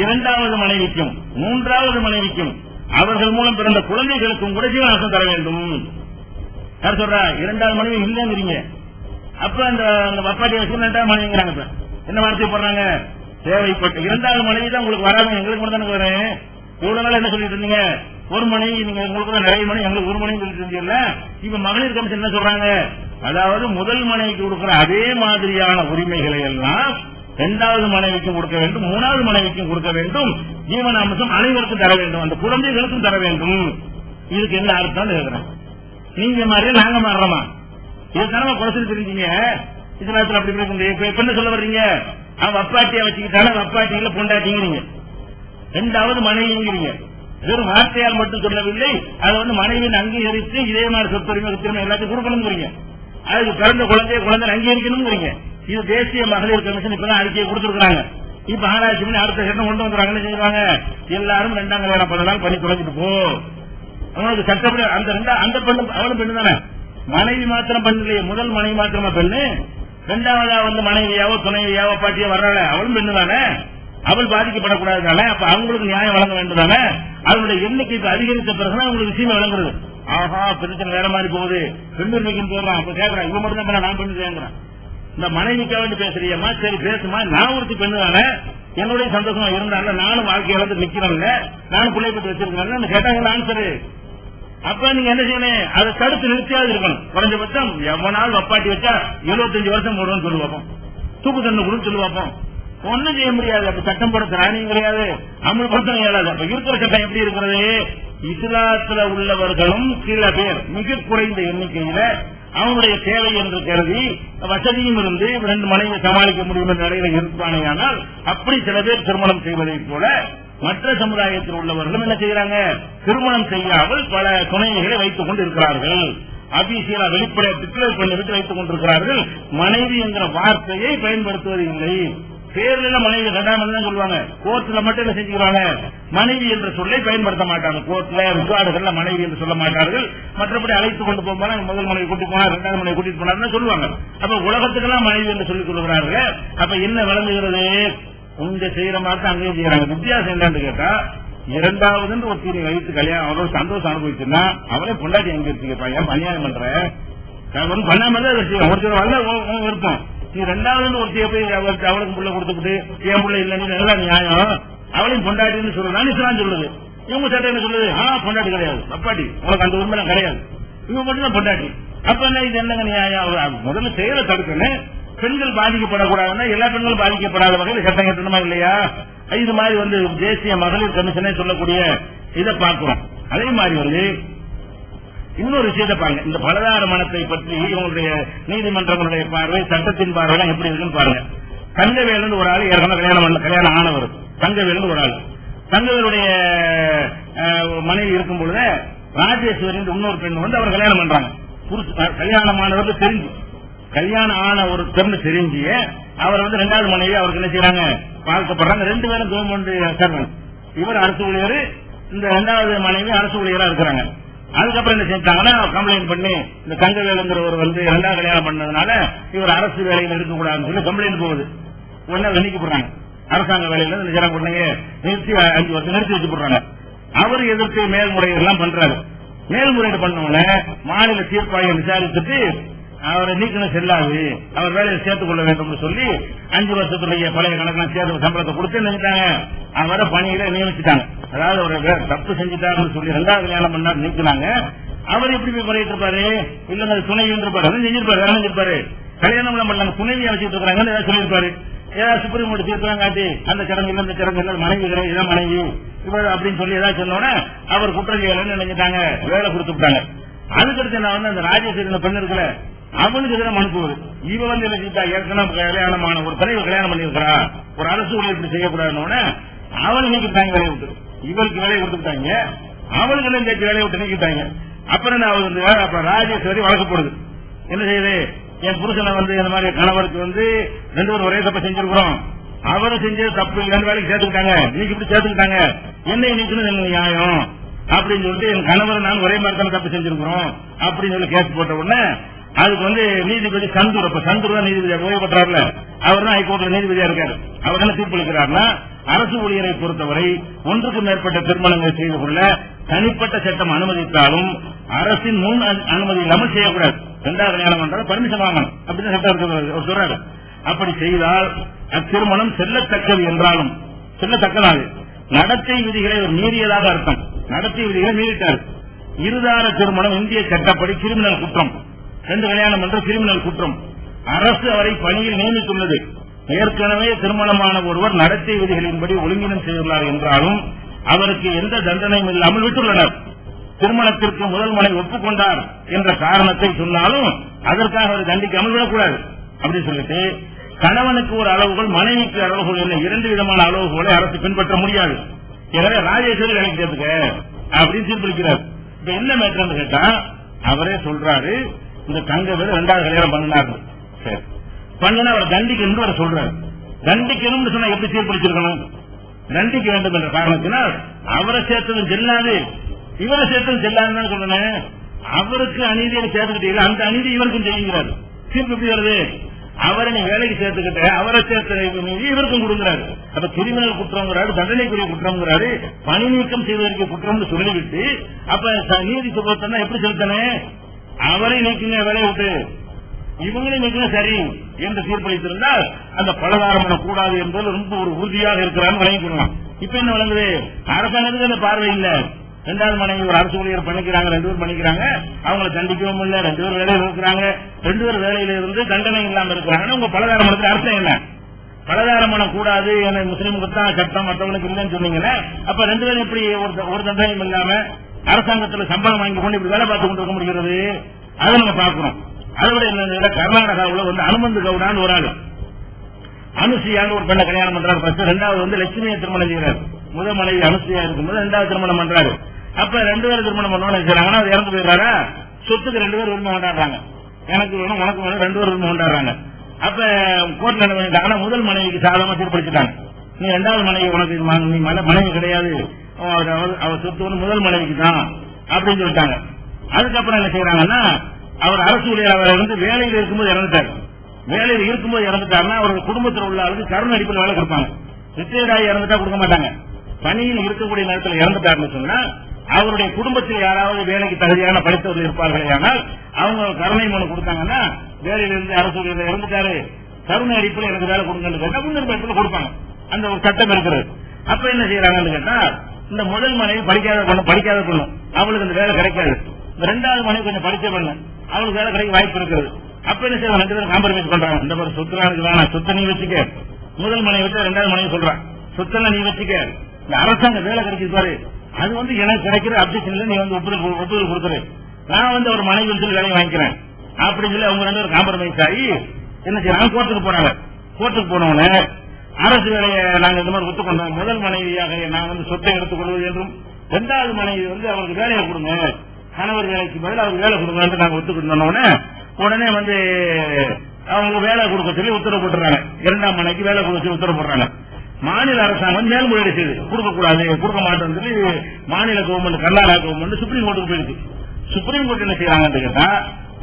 இரண்டாவது மனைவிக்கும் மூன்றாவது மனைவிக்கும் அவர்கள் மூலம் பிறந்த குழந்தைகளுக்கும் கூட ஜீவனாம்சம் தர வேண்டும். யார் சொல்றா? இரண்டாவது மனைவி இல்லைங்கிறீங்க. அப்ப அந்த வப்பாட்டி வச்சு ரெண்டாவது மனைவிங்கிறாங்க. என்ன வார்த்தை போடுறாங்க? தேவைப்பட்ட இரண்டாவது மனைவி தான் உங்களுக்கு வராது, எங்களுக்கு மட்டும் தானே வரேன். இவ்வளவு நாள் என்ன சொல்லிட்டு இருந்தீங்க, ஒரு மனைவி, நீங்க உங்களுக்கு தான் நிறைய மனைவி, எங்களுக்கு ஒரு மனைவி சொல்லிட்டு இருந்தீங்கல்ல. இப்ப மகளிர் கமிஷன் என்ன சொல்றாங்க, அதாவது முதல் மனைவிக்கு கொடுக்கிற அதே மாதிரியான உரிமைகளை எல்லாம் இரண்டாவது மனைவிக்கும் கொடுக்க வேண்டும், மூணாவது மனைவிக்கும் கொடுக்க வேண்டும், ஜீவனாம்சம் அனைவருக்கும் தர வேண்டும், அந்த குழந்தைகளுக்கும் தர வேண்டும். இதுக்கு என்ன அர்த்தம் கேட்கிறேன். நீங்க மாதிரி நாங்க மாறுறோமா? இதுதானே குறைச்சு தெரிஞ்சீங்க. இதுல அப்படி இப்ப என்ன சொல்ல வர்றீங்க, வப்பாட்டியா வச்சுக்கிட்டாலும் வப்பாட்டியில பொண்டாட்டிங்கிறீங்க, இரண்டாவது மனைவிங்கிறீங்க. வெறும் வார்த்தையால் மட்டும் சொல்லவில்லை, அதை வந்து மனைவியின் அங்கீகரித்து இதே மாதிரி சொத்துரிமை எல்லாத்தையும் கொடுக்கணுங்கிறீங்க. அதுக்கு பிறந்த குழந்தை அங்கீகரிக்கணுங்கிறீங்க. இது தேசிய மகளிர் கமிஷன் இப்பதான் அறிக்கையை கொடுத்திருக்காங்க. இப்ப ஆராய்ச்சி பண்ணி அடுத்த சட்டம் கொண்டு வந்துறாங்க. என்ன செய்வாங்க, எல்லாரும் ரெண்டாம் கல்யாணம் பண்ணலாம் பண்ணி தொலைஞ்சிட்டு போ. அவங்களுக்கு சட்டப்படி அந்த பெண்ணு அவளும் பெண்ணு தானே, மனைவி மாத்திரம் பெண் இல்லையே, முதல் மனைவி மாத்திரமா பெண்ணு, இரண்டாவதா வந்து மனைவியாவோ துணைவியாவோ பாட்டியோ வர்றாள அவளும் பெண்ணு தானே, அவள் பாதிக்கப்படக்கூடாது தானே. அப்ப அவங்களுக்கு நியாயம் வழங்க வேண்டும் தானே. அதனுடைய எண்ணிக்கை அதிகரித்த பிறகுதான் அவங்களுக்கு விஷயம் வழங்குறது. ஆஹா பிரச்சனை வேற மாதிரி போகுது, பெண்ணுரிமைக்கு போடுறான். அப்ப கேட்கறான், இவன் மட்டும் தான் நான் பெண்ணு கேட்கறான். இந்த மனைவிக்கா வேண்டி பேசுறியம்மா, சரி பேசுமா, நான் ஒருத்தி பெண்ணு தானே, என்னுடைய சந்தோஷமா இருந்தால நானும் வாழ்க்கையில வந்து நிக்கிறேன்ல, நானும் பிள்ளை பற்றி வச்சிருக்கேன் கேட்டாங்க ஆன்சரு. அப்ப நீங்க என்ன செய்யணும், அதை தடுத்து நிறுத்தியாவது இருக்கணும். குறைஞ்சபட்சம் எவனால் வப்பாட்டி வச்சா 75 வருஷம் போடுவோம்னு சொல்லி பார்ப்போம், தூக்கு தண்டனை கொடுன்னு சொல்லி பார்ப்போம். ஒன்னும் செய்ய முடியாது. அப்ப சட்டம் போட திராணியும் கிடையாது, அமல்படுத்த இயலாது. அப்ப இருக்கிற சட்டம் எப்படி இருக்கிறது, இஸ்லாத்துல உள்ளவர்களும் சில பேர் மிக குறைந்த எண்ணிக்கையில அவனுடைய தேவை என்று கருதி வசதியும் இருந்து 2 மனைவி சமாளிக்க முடியும் என்ற நிலையில இருப்பானேயானால் அப்படி சில பேர் திருமணம் செய்வதை போல மற்ற சமுதாயத்தில் உள்ளவர்களும் என்ன செய்யறாங்க, திருமணம் செய்யாமல் பல துணைகளை வைத்துக் கொண்டு இருக்கிறார்கள். அபிஷியலா வெளிப்படையா டிக்ளேர் பண்ணிவிட்டு வைத்துக் கொண்டிருக்கிறார்கள். மனைவி என்கிற வார்த்தையை பயன்படுத்துவது இல்லை. பேர்ல மனைவி கட்டாமல் தான் சொல்லுவாங்க. கோர்ட்ல மட்டும் என்ன செஞ்சுக்கிறாங்க, மனைவி என்ற சொல்லை பயன்படுத்த மாட்டாங்க. கோர்ட்ல விசாரணைகள்ல மனைவி என்று சொல்ல மாட்டார்கள். மற்றபடி அழைத்து கொண்டு போகும்போது முதல் மனைவி கூட்டிட்டு போனா இரண்டாவது மனைவி கூட்டிட்டு போனாருன்னு சொல்லுவாங்க. அப்ப உலகத்துக்கெல்லாம் மனைவி என்று சொல்லிக் கொள்கிறார்கள். அப்ப என்ன விளங்குகிறது, உங்க செய்யற மாதிரி தான் அங்கேயும் செய்யறாங்க. வித்தியாசம் என்னன்னு கேட்டா, இரண்டாவது ஒருத்தரை வைத்து கல்யாணம் அவரோட சந்தோஷம் அனுபவிச்சுன்னா அவரே பொண்டாட்டி எங்க இருக்கீங்க, ஏன் அநியாயம் பண்ற பண்ணாம தான் ஒருத்தர் வரல விருப்பம். நீ ரெண்டாவது ஒருத்தைய போய் அவளுக்கு புள்ள கொடுத்துக்கிட்டு என் புள்ள இல்ல நல்லா நியாயம், அவளையும் பொண்டாட்டின்னு சொல்லுதான் இஸ்லாம் சொல்லுது. இவங்க சட்டம் என்ன சொல்லுது, பொண்டாட்டி கிடையாது அப்பாட்டி, உனக்கு அந்த உரிமை கிடையாது, இவங்க மட்டும் தான் பொண்டாட்டி. அப்ப என்ன இது என்னங்க நியாயம்? முதல்ல செயலை தடுக்கணும். பெண்கள் பாதிக்கப்படக்கூடாதுன்னா எல்லா பெண்களும் பாதிக்கப்படாத வகையில் சட்டம் கட்டணுமா இல்லையா? இது மாதிரி தேசிய மகளிர் கமிஷனே சொல்லக்கூடிய இதை பார்க்கிறோம். அதே மாதிரி இன்னொரு விஷயத்தை பாருங்க, இந்த பலதார மனத்தை பற்றி இவங்களுடைய நீதிமன்றங்களுடைய பார்வை, சட்டத்தின் பார்வை எப்படி இருக்குன்னு பாருங்க. தங்கவேலு ஒரு ஆள் ஏற்கனவே கல்யாணம் ஆனவர். தங்கவேலு ஒரு ஆள், தங்கவேலுடைய மனைவி இருக்கும் பொழுது ராஜேஸ்வரி இன்னொரு பெண் அவர் கல்யாணம் பண்றாங்க. கல்யாணமானவர்கள் தெரிஞ்சு, கல்யாணம் ஆன ஒரு பெண்ணு தெரிஞ்சு அவர் ரெண்டாவது மனைவி அவருக்கு என்ன செய்யறாங்க, பார்க்கப்படுறாங்க. ரெண்டு பேரும் கவர்மெண்ட் சர்வன்ட். இவர் அரசு ஊழியர், இந்த இரண்டாவது மனைவி அரசு ஊழியரா இருக்கிறாங்க. அதுக்கப்புறம் என்ன செஞ்சாங்கன்னா கம்ப்ளைண்ட் பண்ணி, இந்த தங்கவேலுங்கிறவர் இரண்டாவது கல்யாணம் பண்ணதுனால இவர் அரசு வேலையில் இருக்கக்கூடாதுன்னு சொல்லி கம்ப்ளைண்ட் போகுது. உடனே வெண்ணிக்கப்படுறாங்க. அரசாங்க வேலையில நிறுத்தி 5 வருஷம் நிறுத்தி வச்சு போடுறாங்க. அவர் எதிர்த்து மேல்முறையீடு எல்லாம் பண்றாரு. மேல்முறையீடு பண்ணவன மாநில தீர்ப்பாயம் விசாரிச்சுட்டு அவரை நீக்கணும் செல்லாது, அவர் வேலையை சேர்த்துக் கொள்ள வேண்டும் சொல்லி 5 வருஷத்துடைய பழைய கணக்கெல்லாம் சேர்த்து சம்பளத்தை கொடுத்து நினைச்சாங்க. அவரை பணியில நியமிச்சுட்டாங்க. அதாவது அவர் தப்பு செஞ்சுட்டாருன்னு சொல்லி இரண்டாவது கல்யாணம் பண்ணாரு நீக்கினாங்க. அவர் எப்படி போய் பண்ணிட்டு இருப்பாரு, இல்ல துணைவி இருப்பாரு, அதான் செஞ்சிருப்பாரு, வேலை செஞ்சிருப்பாரு. கல்யாணம் பண்ணாங்க, துணைவியா வச்சுட்டு இருக்காங்கன்னு ஏதாவது சொல்லியிருப்பாரு. ஏதாவது சுப்ரீம் கோர்ட் தீர்ப்பு காட்டி அந்த சடங்கு இந்த சடங்கு மனைவி இதான் மனைவி இவர் அப்படின்னு சொல்லி ஏதாவது சொன்னோட அவர் குற்றவியல் நினைச்சிட்டாங்க, வேலை கொடுத்து விட்டாங்க. அதுக்கடுத்து நான் அந்த ராஜேஸ்வரி பெண் இருக்குல்ல, அவனுக்கு எதிராக மனுப்புவது. இவ ஏற்கனவே கல்யாணமான ஒரு தலைவர் கல்யாணம் பண்ணிருக்கிறா, ஒரு அரசு ஊழியர் இப்படி செய்யக்கூடாதுன்னு அவனுக்கு நீக்கிட்டாங்க, வேலையை விட்டு. இவருக்கு வேலையை கொடுத்துட்டாங்க, அவளுக்கு எல்லாம் சேர்த்து வேலையை விட்டு நீக்கிட்டாங்க. அப்புறம் அப்புறம் ராஜேஸ்வரி வழக்கப்படுது. என்ன செய்யுது, என் புருஷனை இந்த மாதிரி கணவருக்கு 2 பேரும் ஒரே தப்ப செஞ்சிருக்கிறோம், அவரும் செஞ்சது தப்பு, 2 வேலைக்கு சேர்த்துக்கிட்டாங்க, நீங்க இப்படி சேர்த்துக்கிட்டாங்க, என்னை நீக்கணும் நியாயம் அப்படின்னு சொல்லிட்டு என் கணவர் நான் ஒரே மாதிரி தானே தப்பு செஞ்சிருக்கிறோம் அப்படின்னு சொல்லி கேஸ் போட்ட உடனே அதுக்கு நீதிபதி சந்தூர், அப்ப சந்தூர் தான் நீதிபதியா ஓய்வு பெற்றார்ல, அவர் தான் ஹைகோர்ட்ல நீதிபதியா இருக்காரு. அவர் என்ன தீர்ப்பளிக்கிறார்னா, அரசு ஊழியரை பொறுத்தவரை ஒன்றுக்கு மேற்பட்ட திருமணங்கள் செய்து கொள்ள தனிப்பட்ட சட்டம் அனுமதித்தாலும் அரசின் முன் அனுமதி இல்லாமல் செய்யக்கூடாது. இரண்டாவது கல்யாணம் பண்றது பர்மிஷன் வாங்கணும் அப்படின்னு சட்டம் சொல்றாரு. அப்படி செய்தால் அத்திருமணம் செல்லத்தக்கது என்றாலும் செல்லத்தக்கதாக நடத்தை விதிகளை மீறியதாக அர்த்தம். நடத்தை விதிகளை மீறிட்டார். இருதார திருமணம் இந்திய சட்டப்படி கிரிமினல் குற்றம். 2 கல்யாணம் என்ற கிரிமினல் குற்றம். அரசு அவரை பணியில் நியமித்துள்ளது. ஏற்கனவே திருமணமான ஒருவர் நடத்தை விதிகளின்படி ஒழுங்கினம் செய்துள்ளார் என்றாலும் அவருக்கு எந்த தண்டனையும் இல்லாமல் விட்டுள்ளனர். திருமணத்திற்கு முதல் மனை ஒப்புக்கொண்டார் என்ற காரணத்தை சொன்னாலும் அதற்காக அவர் தண்டிக்காமல் விடக்கூடாது அப்படின்னு சொல்லிட்டு, கணவனுக்கு ஒரு அளவுகள் மனைவிக்கு அளவுகள் என 2 விதமான அளவுகளை அரசு பின்பற்ற முடியாது. எனவே ராஜேஸ்வரி வேலைக்கு சேர்த்துக்க அப்படின்னு தீர்ப்பளிக்கிறார். இப்ப என்ன மேட்டர்னு கேட்டா, அவரே சொல்றாரு, இந்த தங்கவேலு 2வது கல்யாணம் பண்ணினாரு, சரி பண்ணா அவர் தண்டிக்கணும் அவர் சொல்றாரு. தண்டிக்கணும்னு சொன்னா எப்படி தீர்ப்பளிச்சிருக்கணும், தண்டிக்க வேண்டும் என்ற காரணத்தினால் அவரை சேர்த்ததும் செல்லாது இவரை சேர்த்ததும் செல்லாதுன்னு சொல்லணும். அவருக்கு அநீதியை சேர்த்துக்கிட்டீங்க, அந்த அநீதி இவருக்கும் செய்யுங்கிறாரு. தீர்ப்பு எப்படி வருது, அவரை நீ வேலைக்கு சேர்த்துக்கிட்ட அவரை சேர்த்த நீதி இவருக்கும் கொடுக்கிறாரு. அப்ப கிரிமினல் குற்றம்ங்கிறாரு, தண்டனைக்குரிய குற்றம்ங்கிறாரு, பணி நீக்கம் செய்வதற்கு குற்றம் சொல்லிவிட்டு அப்ப நீதி சுபத்தம் எப்படி செலுத்தனே, அவரை நீக்குங்க வேலையை விட்டு இவங்களே நீக்குங்க சரி என்று தீர்ப்பளித்திருந்தால் அந்த பலதாரம் கூடாது என்பது ரொம்ப ஒரு உறுதியாக இருக்கிறான்னு வழங்கிக்கலாம். இப்ப என்ன வழங்குது, அரசாங்கத்துக்கு அந்த பார்வை இல்ல. 2வது மனைவி ஒரு அரசு ஊழியர் பண்ணிக்கிறாங்க, 2 பேர் பண்ணிக்கிறாங்க, அவங்களை தண்டிக்கவும் இல்ல, 2 பேர் வேலையில் இருக்கிறாங்க, 2 பேர் வேலையில இருந்து தண்டனை இல்லாம இருக்கிறாங்க. உங்க பலதாரம் அர்த்தம் என்ன, பலதாரம் கூடாது என முஸ்லீமுக்கு தான் சட்டம் மற்றவங்களுக்கு இல்லைன்னு சொன்னீங்கன்னா அப்ப 2 பேரும் எப்படி ஒரு தண்டனையும் இல்லாம அரசாங்கத்தில் சம்பளம் வாங்கி கொண்டு இப்படி வேலை பார்த்து கொண்டு இருக்க முடிகிறது, அதை நம்ம பார்க்கிறோம். அதோட என்ன, கர்நாடகாவில் அனுமந்து கவுடான்னு ஒரு ஆள் அனுசியான்னு ஒரு பெண்ணை கல்யாணம் பண்றாரு. 2வது லட்சுமியை திருமணம் செய்கிறார். முதல் மனைவி அனுசியா இருக்கும்போது 2வது திருமணம் பண்றாரு. அப்ப 2 பேரும் திருமணம் பண்ணணும்னு செய்யறாங்கன்னா அது இறந்து போயிடுறாரா, சொத்துக்கு 2 பேர் உரிமை கொண்டாடுறாங்க, எனக்கு வேணும் உனக்கு வேணும் 2 பேர் உரிமை கொண்டாடுறாங்க. அப்ப கோர்ட்ல என்ன பண்ணிட்டாங்க, ஆனா முதல் மனைவிக்கு சாதகமா தீர்ப்பளிச்சுட்டாங்க. நீ இரண்டாவது மனைவி உனக்கு நீ மனைவி கிடையாது, அவர் சொத்து வந்து முதல் மனைவிக்கு தான் அப்படின்னு சொல்லிட்டாங்க. அதுக்கப்புறம் என்ன செய்யறாங்கன்னா, அவர் அரசு ஊழியர் இருந்து வேலையில் இருக்கும்போது இறந்துட்டார். வேலையில் இருக்கும்போது இறந்துட்டாருன்னா அவருடைய குடும்பத்தில் உள்ள ஆளுக்கு கருணை அடிப்பில் வேலை கொடுப்பாங்க. ரிட்டையர்ட் ஆகி இறந்துட்டா கொடுக்க மாட்டாங்க. பணியில் இருக்கக்கூடிய நேரத்தில் இறந்துட்டாருன்னு சொன்னா அவருடைய குடும்பத்தில் யாராவது வேலைக்கு தகுதியான படித்தவர்கள் இருப்பார்களே, ஆனால் அவங்க கருணை மனு கொடுத்தாங்கன்னா, வேலையிலிருந்து அரசு ஊழியர் இறந்துட்டாரு, கருணை அடிப்பில் எனக்கு வேலை கொடுங்கன்னு கேட்டா முன்னிருப்பத்தில் கொடுப்பாங்க. அந்த ஒரு சட்டம் இருக்கிறது. அப்ப என்ன செய்யறாங்கன்னு கேட்டா, இந்த முதல் மனைவி படிக்காத பொண்ணு, அவளுக்கு இந்த வேலை கிடைக்காது. இந்த இரண்டாவது மனைவி கொஞ்சம் படிச்ச பொண்ணு, அவளுக்கு வேலை கிடைக்க வாய்ப்பு இருக்கிறது. அப்ப என்ன செய்வாங்க, ரெண்டு பேரும் காம்ப்ரமைஸ் பண்றாங்க. இந்த மாதிரி சொத்துலாம் வேணாம், சொத்தை நீ வச்சுக்க. முதல் மனைவி வச்சு இரண்டாவது மனைவி சொல்றான், சொத்தெல்லாம் நீ வச்சுக்க, இந்த அரசாங்க வேலை கிடைக்குது பாரு, அது வந்து எனக்கு கிடைக்கிற அப்ஜெக்ஷன் இல்ல, நீ வந்து ஒப்புதல் கொடுத்துரு, நான் வந்து ஒரு மனைவி சொல்லி வேலையை வாங்கிக்கிறேன் அப்படின்னு சொல்லி அவங்க ரெண்டு பேரும் காம்ப்ரமைஸ் ஆகி என்ன செய்யறாங்க, கோர்ட்டுக்கு போனாங்க. கோர்ட்டுக்கு போனவன அரசு வேலையை நாங்க இந்த மாதிரி ஒத்துக்கொண்டோம், முதல் மனைவியாக நான் வந்து சொத்தை எடுத்துக் கொள்வது என்றும், இரண்டாவது மனைவி வந்து அவருக்கு வேலையை கொடுங்க, கணவர் வேலைக்கு பதில் அவருக்கு வேலை கொடுங்க நாங்க ஒத்துக்கிட்டோன்னு உடனே வந்து அவங்க வேலை கொடுக்க சொல்லி உத்தரவு போட்டுறாங்க. இரண்டாம் மனைவிக்கு வேலை கொடுக்க சொல்லி உத்தரவு போடுறாங்க. மாநில அரசாங்கம் மேல்முறையீடு செய்யுது, கொடுக்கக்கூடாது, கொடுக்க மாட்டேன்னு சொல்லி மாநில கவர்மெண்ட், கர்நாடகா கவர்மெண்ட் சுப்ரீம் கோர்ட்டுக்கு போயிருக்கு. சுப்ரீம் கோர்ட் என்ன செய்யறாங்கன்னு கேட்டா,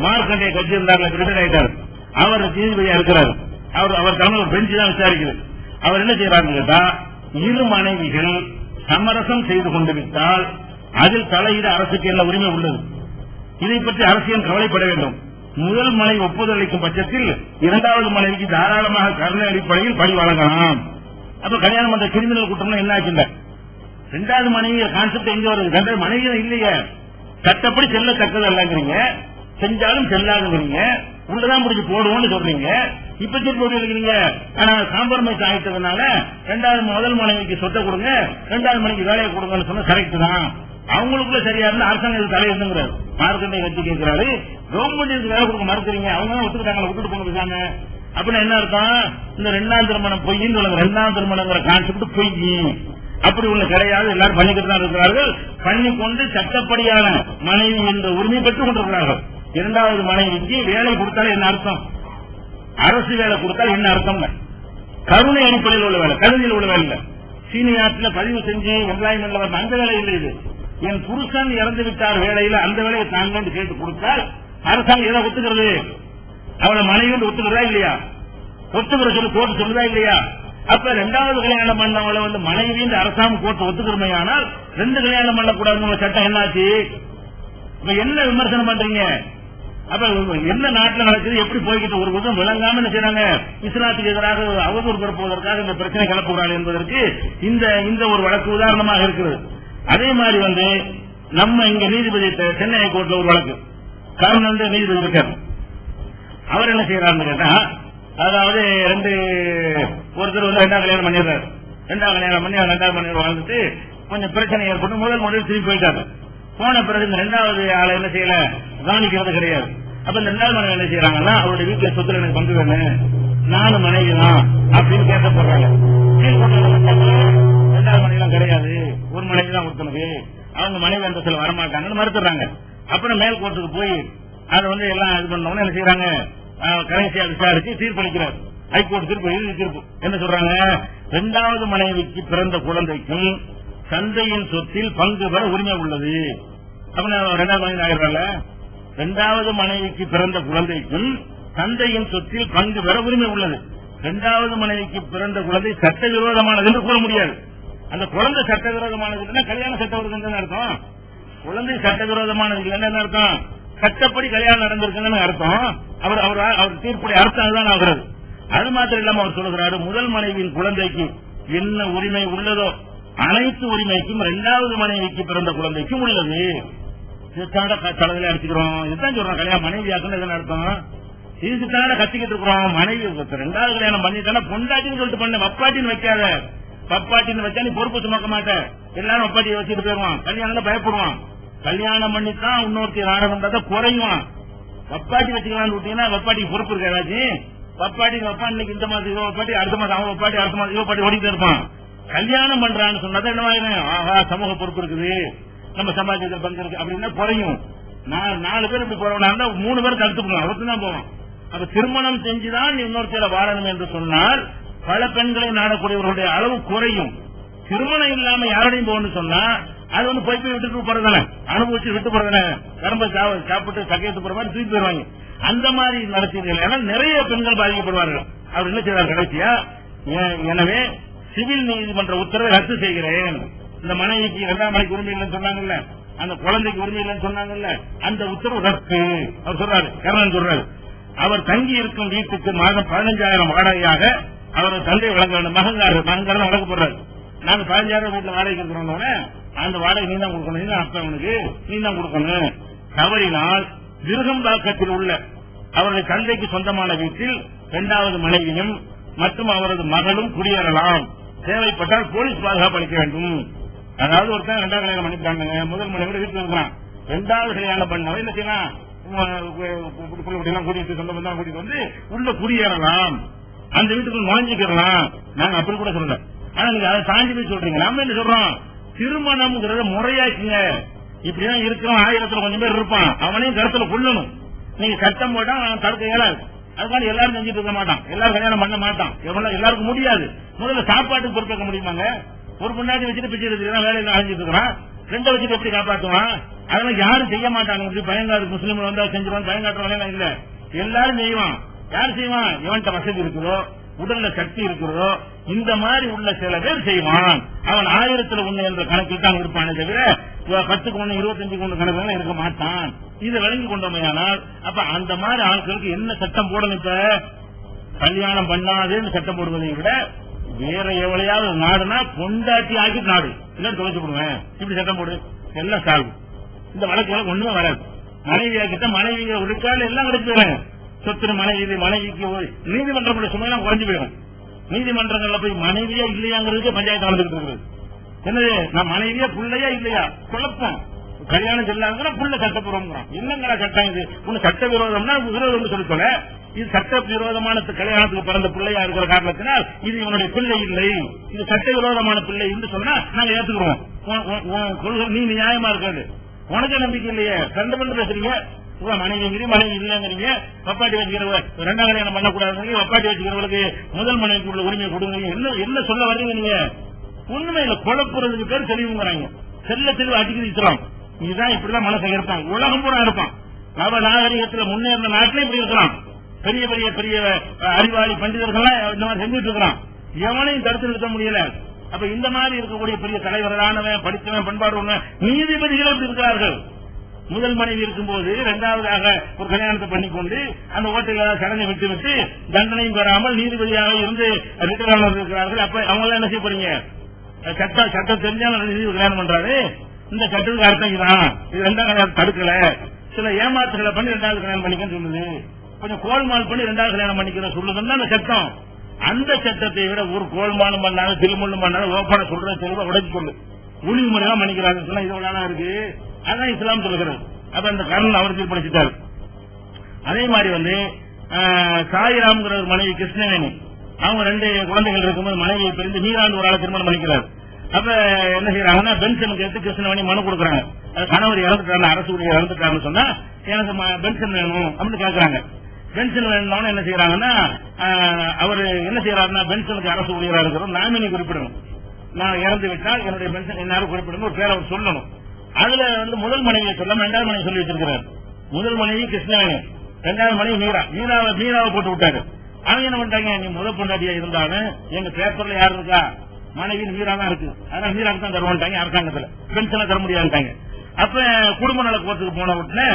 மார்க்கண்டே கட்சி இருந்தார், ரிட்டையர் ஆயிட்டார், அவர் நீதிபதியா இருக்கிறார், அவர் தலைமை ஒரு பெஞ்சு தான் விசாரிக்குது. அவர் என்ன செய்யறாருன்னு கேட்டா, இரு மனைவிகள் சமரசம் செய்து கொண்டு விட்டால் அதில் தலையிட அரசுக்கு என்ன உரிமை உள்ளது, இதை பற்றி அரசியல் கவலைப்பட வேண்டும். முதல் மனைவி ஒப்புதல் அளிக்கும் பட்சத்தில் இரண்டாவது மனைவிக்கு தாராளமாக கருணை அடிப்படையில் பணி வழங்கலாம். அப்ப கல்யாணம் பண்ற கிரிமினல் குற்றம்னா என்ன ஆச்சுல்ல, இரண்டாவது மனைவி கான்செப்ட் எங்க வருது, ரெண்டாவது மனைவி இல்லையே, சட்டப்படி செல்லத்தக்கது அல்லங்கிறீங்க, செஞ்சாலும் செல்லாதுங்கிறீங்க, உள்ளதான் முடிச்சு போடுவோம்னு சொல்றீங்க. இப்ப திருப்பி இருக்கிறீங்க, ஆனா காம்ப்ரமைஸ் ஆயிட்டதுனால முதல் மனைவிக்கு சொத்தை கொடுங்க, இரண்டாவது மனைவிக்கு வேலையை கொடுங்கன்னு சொன்னா கரெக்ட் தான். அவங்களுக்குள்ள சரியா இருந்தா அரசாங்கம் தலையிடுங்கிறாரு. மார்க்கண்டை கட்சி கேட்கிறாரு, கவர்மெண்ட் வேலை கொடுக்க மறுக்கிறீங்க, அவங்க தான் ஒத்துக்கிட்டாங்க, விட்டுட்டு போன பேசாங்க. அப்படின்னா என்ன அர்த்தம், இந்த இரண்டாம் திருமணம் பொய்ன்னு சொல்லுங்க, இரண்டாம் திருமணங்கிற கான்செப்ட் பொய், அப்படி ஒண்ணு கிடையாது, எல்லாரும் பண்ணிக்கிட்டு தான் இருக்கிறார்கள். பண்ணிக்கொண்டு சட்டப்படியான மனைவி என்ற உரிமை பெற்றுக் கொண்டிருக்கிறார்கள். இரண்டாவது மனைவிக்கு வேலை கொடுத்தாலும் என்ன அர்த்தம், அரசு வேலை கொடுத்தால் என்ன அர்த்தம், கருணை அடிப்படையில் உள்ள வேலை, கருணையில் உள்ள வேலை இல்லை. சீனியார்ட்ல பதிவு செஞ்சு எம்ப்ளாய்மெண்ட்ல வர அந்த வேலை இல்லை. இது என் புருஷன் இறந்து விட்டார் வேலையில அந்த வேலையை தாங்க கேட்டு கொடுத்தால் அரசாங்கம் எதை ஒத்துக்கிறது, அவளை மனைவி ஒத்துக்கிறதா இல்லையா, ஒத்துக்கிற சொல்லி கோர்ட்டு சொல்லுதா இல்லையா. அப்ப இரண்டாவது கல்யாணம் பண்ணவளை வந்து மனைவி அரசாங்கம் கோர்ட்டு ஒத்துக்கிறமையானால் ரெண்டு கல்யாணம் பண்ணக்கூடாதுங்கிற சட்டம் என்னாச்சு. இப்ப என்ன விமர்சனம் பண்றீங்க, அப்ப என்ன நாட்டில் நடக்குது, எப்படி போய்கிட்டு ஒரு விதம் விளங்காம என்ன செய்யறாங்க, இஸ்லாத்துக்கு எதிராக அவதூறு பரப்புவதற்காக இந்த பிரச்சனை கிளப்புகிறார்கள் என்பதற்கு இந்த ஒரு வழக்கு உதாரணமாக இருக்கிறது. அதே மாதிரி வந்து நம்ம இங்க நீதிபதி சென்னை ஹைகோர்ட்ல ஒரு வழக்கு, காரணம் நீதிபதி இருக்கார், அவர் என்ன செய்யறாருன்னு கேட்டா, அதாவது ஒருத்தர் வந்து இரண்டாம் கல்யாணம் பண்ணிடுறாரு, இரண்டாம் கல்யாணம் பண்ணி இரண்டாவது மனைவி வாழ்ந்துட்டு கொஞ்சம் பிரச்சனை ஏற்பட்டு முதல் மனைவி திரும்பி போயிட்டாரு. போன பிறகு இந்த இரண்டாவது ஆளை என்ன செய்யல, கவனிக்கிறது கிடையாது. அப்ப இந்த இரண்டாவது மனைவி என்ன செய்யறாங்கன்னா, அவருடைய வீட்டுல சொத்துல எனக்கு பங்கு வேணும், நானும் மனைவி தான் அப்படின்னு கேட்கப்படுறாங்க. இரண்டாவது மனைவி கிடையாது, ஒரு மனைவி தான் ஒருத்தனுக்கு, அவங்க மனைவி அந்த சில வரமாட்டாங்கன்னு மறுத்துறாங்க. அப்புறம் மேல் கோர்ட்டுக்கு போய் அதை வந்து எல்லாம் இது பண்ணவொன்னு என்ன செய்யறாங்க, கடைசியா விசாரிச்சு தீர்ப்பளிக்கிறார். ஹைகோர்ட் தீர்ப்பு, இறுதி தீர்ப்பு என்ன சொல்றாங்க, இரண்டாவது மனைவிக்கு பிறந்த குழந்தைக்கும் தந்தையின் சொத்தில் பங்கு பெற உரிமை உள்ளது. இரண்டாவது மனைவி ஆகிறாள், இரண்டாவது மனைவிக்கு பிறந்த குழந்தைக்கும் தந்தையின் சொத்தில் பங்கு பெற உரிமை உள்ளது. இரண்டாவது மனைவிக்கு பிறந்த குழந்தை சட்டவிரோதமானது என்று கூற முடியாது. அந்த குழந்தை சட்டவிரோதமானது கல்யாண சட்டவிரோதம் அர்த்தம், குழந்தை சட்டவிரோதமானது என்ன அர்த்தம், சட்டப்படி கல்யாணம் நடந்திருக்குன்னு அர்த்தம். அவர் தீர்ப்புடைய அர்த்தம் அதுதான் ஆகிறது. அது மாத்திரம் இல்லாம அவர் சொல்லுகிறாரு, முதல் மனைவியின் குழந்தைக்கு என்ன உரிமை உள்ளதோ அனைத்து உரிமைக்கும் இரண்டாவது மனைவிக்கு பிறந்த குழந்தைக்கும் உள்ளது. தளத்தில் அடிச்சுக்கிறோம், இதுதான் சொல்றோம், கல்யாணம் மனைவி ஆக்குன்னு அர்த்தம். இதுக்குத்தான கத்திக்கிட்டு இருக்கிறோம், மனைவி இரண்டாவது கல்யாணம் பண்ணிட்டானா பொண்டாட்டின்னு சொல்லிட்டு பண்ண, வப்பாட்டின்னு வைக்காத, வப்பாட்டின்னு வச்சா நீ பொறுப்பு சுமக்க மாட்டேன், எல்லாரும் வப்பாட்டியை வச்சுட்டு போயிருவான், கல்யாணம் பயப்படுவான். கல்யாணம் பண்ணித்தான் இன்னொருத்தி ஆரம்பம் குறையும், வப்பாட்டி வச்சுக்கலான்னு விட்டீங்கன்னா வப்பாட்டிக்கு பொறுப்பு இருக்கு ஏதாச்சும். வப்பாட்டி வப்பா இன்னைக்கு இந்த மாதம் இவ வப்பாட்டி, அடுத்த மாதம் அவன் வப்பாட்டி, அடுத்த மாதம் இவ பாட்டி ஓடிட்டு இருப்பான். கல்யாணம் பண்றான்னு சொன்னதை என்ன, ஆஹா சமூக பொறுப்பு இருக்குது, நம்ம சமாஜத்தில் பங்கு இருக்கு அப்படின்னா குறையும். 4 பேர் இப்படி போறவனா இருந்தா 3 பேருக்கு அடுத்து போவான், அவருக்கு தான் போவான். அப்ப திருமணம் செஞ்சுதான் இன்னொருத்தர வாழணும் என்று சொன்னால் பல பெண்களை நாடக்கூடியவர்களுடைய அளவு குறையும். திருமணம் இல்லாம யாரோடையும் போகணும்னு சொன்னா அது வந்து போய் விட்டுட்டு போறதானே, அனுபவிச்சு விட்டு போறதானே, கரும்பை சாப்பிட்டு சக்கையத்து போற மாதிரி தூக்கி போயிருவாங்க. அந்த மாதிரி நடத்தீர்கள். ஏன்னா நிறைய பெண்கள் பாதிக்கப்படுவார்கள். அவர் என்ன செய்வார் கடைசியா, எனவே சிவில் நீதிமன்ற உத்தரவை ரத்து செய்கிறேன். இந்த மனைவிக்கு 2ஆம் மனைக்கு உரிமை இல்லைன்னு சொன்னாங்கல்ல, அந்த குழந்தைக்கு உரிமை இல்லைன்னு சொன்னாங்கல்ல, அந்த உத்தரவு ரத்து. அவர் சொல்றாரு, கர்ணன் சொல்றாரு, அவர் தங்கி இருக்கும் வீட்டுக்கு மாதம் 15,000 வாடகையாக அவர் தந்தை வழங்க வேண்டும். மகங்காரன் வழங்க போடுறாரு. நாங்க 15,000 வீட்டுல வாடகை இருக்கிறோம்னு அந்த வாடகை நீ தான் கொடுக்கணும், நீ தான் அப்பவனுக்கு நீ தான் கொடுக்கணும். தவறினால் விருகம்பாக்கத்தில் உள்ள அவருடைய தந்தைக்கு சொந்தமான வீட்டில் 2வது மனைவியும் மற்றும் அவரது மகளும் குடியேறலாம். தேவைப்பட்டால் போலீஸ் பாதுகாப்பு அளிக்க வேண்டும். அதாவது ஒருத்தன் 2வது கல்யாணம் பண்ணிட்டாங்க, முதல் மனைவியோட வீட்டில் இருக்கிறான். 2வது கல்யாணம் பண்ணவன் என்ன செய்யலாம், கூட்டிட்டு சொந்த பந்தம் கூட்டிட்டு வந்து உள்ள குடியேறலாம், அந்த வீட்டுக்கு நுழைஞ்சிக்கலாம். நாங்க அப்படி கூட சொல்லல. ஆனா நீங்க அதை தாண்டி போய் சொல்றீங்க. நம்ம என்ன சொல்றோம், திருமணம்ங்கிறத முறையாக்குங்க. இப்படிதான் இருக்கிறோம், 1000த்துல கொஞ்சம் பேர் இருப்பான், அவனையும் கருத்துல கொள்ளணும். நீங்க சட்டம் போட்டா தடுக்க இயலாது. அதுக்காக எல்லாரும் செஞ்சுட்டு இருக்க மாட்டான், எல்லாரும் கல்யாணம் பண்ண மாட்டான், எல்லாருக்கும் முடியாது. முதல்ல சாப்பாட்டுக்கு பொறுப்பேற்க முடியுமாங்க? ஒரு பொண்டாட்டி வச்சுட்டு பிச்சை எடுத்துக்கலாம், வேலையில அழைஞ்சிட்டு இருக்கிறான், 2 வச்சுட்டு எப்படி காப்பாற்றுவான்? அதெல்லாம் யாரும் செய்ய மாட்டாங்க. பயங்காடு முஸ்லீம் வந்தா செஞ்சிருவான், பயங்காட்டுறவங்க இல்ல, எல்லாரும் செய்வான். யார் செய்வான்? எவன்கிட்ட வசதி இருக்கிறதோ, உடல்ல சக்தி இருக்கிறதோ, இந்த மாதிரி உள்ள சில பேர் செய்வான். அவன் 1000த்துல 1 என்ற கணக்கில் தான் இருப்பானே தவிர 10க்கு 1 25க்கு 1 கணக்கு இருக்க மாட்டான். இதை விளங்கி கொண்டோமையானால் அப்ப அந்த மாதிரி ஆட்களுக்கு என்ன சட்டம் போடணும்? இப்ப கல்யாணம் பண்ணாதேன்னு சட்டம் போடுவதை விட வேற எவ்வளையாவது நாடுனா பொண்டாட்டி ஆக்கிட்டு நாடு இல்ல தொலைச்சு போடுவேன், இப்படி சட்டம் போடு, எல்லாம் சால்வு. இந்த வழக்கு ஒண்ணுமே வராது. மனைவி ஆக்கிட்ட மனைவி ஒழுக்கால எல்லாம் கிடைச்சு போயிடுறாங்க. சொத்து மனைவிக்கு நீதிமன்றம் சுமையெல்லாம் குறைஞ்சு போயிடும். நீதிமன்றங்கள்ல போய் மனைவியா இல்லையாங்கிறதுக்கு பஞ்சாயத்து நடந்துட்டு இருக்கிறது. என்னது, நான் மனைவியா பிள்ளையா இல்லையா குழப்பம். கல்யாணம் செல்லாதுன்னா புள்ள சட்டப்பூர்வம். என்னங்களா சட்டம் இது? ஒண்ணு சட்ட விரோதம்னா விரோதம் சொல்லிக்கொள்ள, இது சட்ட விரோதமான கல்யாணத்துக்கு பிறந்த பிள்ளையா இருக்கிற காரணத்தினால் இது இவனுடைய பிள்ளை இல்லை, இது சட்ட விரோதமான பிள்ளை என்று சொன்னா நாங்க ஏத்துக்கிறோம். நீ நியாயமா இருக்காது, உனக்கு நம்பிக்கை இல்லையே, கண்டு பண்ணி பேசுறீங்க. மனைவி மனைவி இல்லங்கிறீங்க, வப்பாட்டி வச்சுக்கிறவங்க 2ஆம் கல்யாணம் பண்ணக்கூடாது, வப்பாட்டி வச்சுக்கிறவங்களுக்கு முதல் மனைவிக்கு உள்ள உரிமையை கொடுங்க. என்ன சொல்ல வர்றீங்க நீங்க? உண்மை இல்ல, குழப்புறதுக்கு பேர் தெளிவுங்கிறாங்க. செல்ல தெளிவு அடிக்கடி இருக்கிறோம். இதுதான் இப்படிதான் மனசை இருப்பான், உலகம் பூரா இருப்பான். நவ நாகரிகத்துல முன்னேறின நாட்டிலே இப்படி இருக்கிறான். பெரிய பெரிய பெரிய அறிவாளி பண்டிதர்கள் இந்த மாதிரி செஞ்சுட்டு இருக்கிறான். எவனையும் தடுத்து நிறுத்த முடியல. அப்ப இந்த மாதிரி இருக்கக்கூடிய பெரிய தலைவர்களானவன், படித்தவன், பண்பாடு உள்ள நீதிபதிகள் எப்படி இருக்கிறார்கள்? முதல் மனைவி இருக்கும்போது 2வதாக ஒரு கல்யாணத்தை பண்ணிக்கொண்டு அந்த ஓட்டையில் சடங்கை விட்டு தண்டனையும் பெறாமல் நீதிபதியாக இருந்து ரிட்டர் இருக்கிறார்கள். அப்ப அவங்க என்ன செய்ய போறீங்க? சட்டம் தெரிஞ்சாலும் கல்யாணம் பண்றாரு. இந்த சட்டத்துக்கு அர்த்தம் இதுதான். இது 2ஆம் கல்யாணம் தடுக்கல, சில ஏமாத்துகளை பண்ணி 2வது கல்யாணம் பண்ணிக்கன்னு சொல்லுது. கொஞ்சம் கோல்மால் பண்ணி 2வது கல்யாணம் பண்ணிக்கிற சொல்லுதுன்னு அந்த சட்டம். அந்த சட்டத்தை விட ஒரு கோல்மாலும் பண்ணாலும் திருமணம் பண்ணாலும் ஓப்பன சொல்ற தெளிவா உடைச்சு சொல்லு. ஒளிவு முறையெல்லாம் பண்ணிக்கிறாங்க சொன்னா இது எவ்வளவு இருக்கு. அதான் இஸ்லாம் சொல்லுகிறது. அப்ப அந்த கர்ணன் அவர் தீர்ப்பளிச்சிட்டாரு. அதே மாதிரி வந்து சாயிராம்ங்கிற ஒரு மனைவி கிருஷ்ணவேணி, அவங்க 2 குழந்தைகள் இருக்கும்போது மனைவியை பிரிந்து மீராண்டு ஒரு ஆளை திருமணம் பண்ணிக்கிறார். அப்ப என்ன செய்யறாங்கன்னா பென்ஷன் கேட்டு கிருஷ்ணவேணி மனு கொடுக்குறாங்க. கணவர் இறந்துட்டாரு, அரசு ஊழியர் இறந்துட்டாருன்னு சொன்னா எனக்கு பென்ஷன் வேணும் அப்படின்னு கேட்கறாங்க. பென்ஷன் வேணும்னு என்ன செய்யறாங்கன்னா அவரு என்ன செய்யறாருன்னா பென்ஷனுக்கு அரசு ஊழியரா இருக்கிறோம் நாமினி குறிப்பிடணும். நான் இறந்து விட்டால் என்னுடைய பென்ஷன் எல்லாரும் குறிப்பிடணும், ஒரு பேர் அவர் சொல்லணும். அதுல வந்து முதல் மனைவியை சொல்லாம 2வது மனைவி சொல்லி வச்சிருக்கிறார். முதல் மனைவி கிருஷ்ணவேணி, 2வது மனைவி மீராவை போட்டு விட்டாரு. அவங்க என்ன பண்ணிட்டாங்க, நீ முதல் பொண்டாட்டியா இருந்தாலும் எங்க பேப்பர்ல யாரு இருக்கா, மனைவி மீரா தான் இருக்கு, அதனால மீராக்கு தான் தருவான்ட்டாங்க அரசாங்கத்துல, பென்ஷனை தர முடியாதுட்டாங்க. அப்ப குடும்ப நல கோர்ட்டுக்கு போன உடனே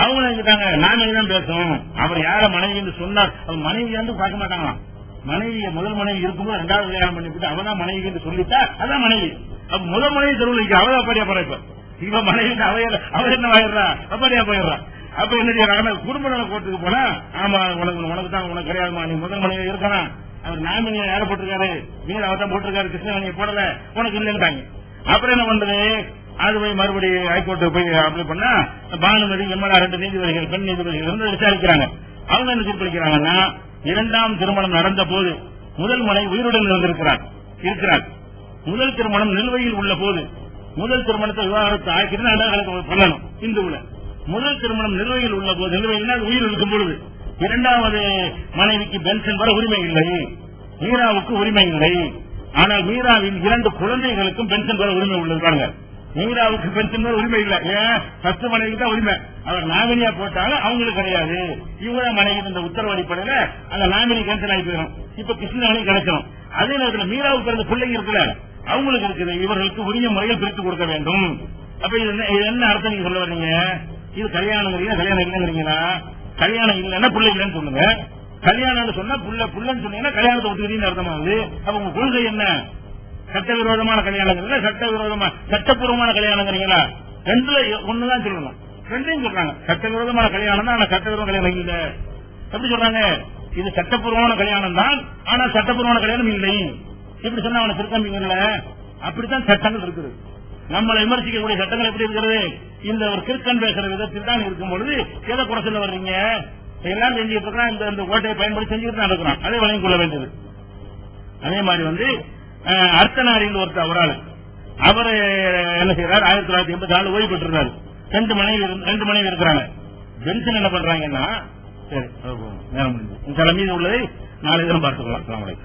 அவங்க நினைச்சிட்டாங்க நாமினி தான் பேசணும். அவர் யார மனைவி சொன்னார், அவர் மனைவி வந்து பார்க்க மாட்டாங்களாம். மனைவிய முதல் மனைவி இருக்கும்போது 2வது கல்யாணம் பண்ணிவிட்டு அவதான் மனைவி என்று சொல்லிட்டா அதான் மனைவி. அப்ப முதல் மனைவி தெருவில் அவதான் அப்பாடியா போற. இப்ப இவ மனைவி அவர் என்ன ஆயிடுறா, அப்பாடியா போயிடுறா. அப்ப என்ன செய்யறாங்க, குடும்ப நல கோர்ட்டுக்கு போனா ஆமா உனக்கு தான் உனக்கு கிடையாதுமா, நீ முதல் மனைவி இருக்கலாம், அவர் நாமினியை யார போட்டிருக்காரு, மீன் அவர் தான் போட்டிருக்காரு, கிருஷ்ணவேணியை போடல, உனக்கு இல்லைன்ட்டாங்க. அப்புறம் என்ன பண்றது, அது போய் மறுபடியும் ஹைகோர்ட்டுக்கு போய் அப்ளை பண்ணா பானுமதி எம்எல்ஏ 2 நீதிபதிகள் பெண் நீதிபதிகள் வந்து விசாரிக்கிறாங்க. அவங்க என்ன தீர்ப்பளிக்கிறாங்கன்னா 2ஆம் திருமணம் நடந்த போது முதல் மனைவி உயிருடன் இருந்திருக்கிறார். முதல் திருமணம் நிலுவையில் உள்ள போது முதல் திருமணத்தை விவாகரத்து ஆக்கிட்டு 2வது பண்ணணும். இந்துவுல முதல் திருமணம் நிலுவையில் உள்ள போது, நிலுவையில் உயிர் இருக்கும் பொழுது இரண்டாவது மனைவிக்கு பென்ஷன் வர உரிமை இல்லை, மீராவுக்கு உரிமை இல்லை. ஆனால் மீராவின் 2 குழந்தைகளுக்கும் பென்ஷன் வர உரிமை உள்ளது. மீராவுக்கு பென்ஷன் வர உரிமை இல்லை. ஏன்? ஃபர்ஸ்ட் மனைவிக்கு தான் உரிமை. அவர் நாமினியா போட்டாங்க, அவங்களுக்கு கிடையாது. இவங்க மனைவி இந்த உத்தரவு அடிப்படையில அந்த நாமினி கேன்சல் ஆகி போயிடும். இப்ப கிருஷ்ணாவணி கிடைச்சிடும். அதே நேரத்தில் மீராவுக்கு பிறந்த பிள்ளைங்க இருக்குல்ல, அவங்களுக்கு இருக்குது. இவர்களுக்கு உரிய முறையில் பிரித்து கொடுக்க வேண்டும். அப்ப இது என்ன அர்த்தம் நீங்க சொல்ல வர்றீங்க? இது கல்யாணம் இல்லைங்கிறீங்களா? கல்யாணம் இல்லைன்னா பிள்ளை இல்லைன்னு சொல்லுங்க. கல்யாணம் சொன்னா புள்ளன்னு சொன்னீங்கன்னா கல்யாணத்தை ஒத்துக்கிறீங்கன்னு அர்த்தமாகுது. அப்ப உங்க கொள்கை என்ன? சட்டவிரோதமான கல்யாணங்கள், சட்டப்பூர்வமான கல்யாணங்கிறீங்களா? ரெண்டுல ஒண்ணுதான் சொல்லணும். ரெண்டையும் சொல்றாங்க. சட்டவிரோதமான கல்யாணம் தான், ஆனா சட்டவிரோத கல்யாணம் இல்ல. எப்படி சொல்றாங்க? இது சட்டப்பூர்வமான கல்யாணம் தான், ஆனா சட்டப்பூர்வமான கல்யாணம் இல்லை. இப்படி சொன்னா அவனை திருத்தம்பிங்கல்ல. அப்படித்தான் சட்டங்கள் இருக்குது. நம்மளை விமர்சிக்கக்கூடிய சட்டங்கள் எப்படி இருக்கிறது? இந்த ஒரு கிறுக்கன் பேசுற விதத்தில் தான் இருக்கும் பொழுது எதை குறை சொல்ல வர்றீங்க? எல்லாம் செஞ்சுட்டு இருக்கிறான். இந்த ஓட்டையை பயன்படுத்தி செஞ்சுட்டு தான் இருக்கிறான். அதை வழங்கிக் கொள்ள வேண்டியது. அதே மாதிரி அர்த்தநாரின்னு ஒருத்தர் அவரால் அவர் என்ன செய்யறாரு? 1984 ஓய்வு பெற்றிருந்தாரு. 2 மனைவி இருக்கிறாங்க. பென்ஷன் என்ன பண்றாங்கன்னா, சரி நேரம் முடிஞ்சு மீது உள்ளதை நாளை தினம் பார்த்துக்கலாம்.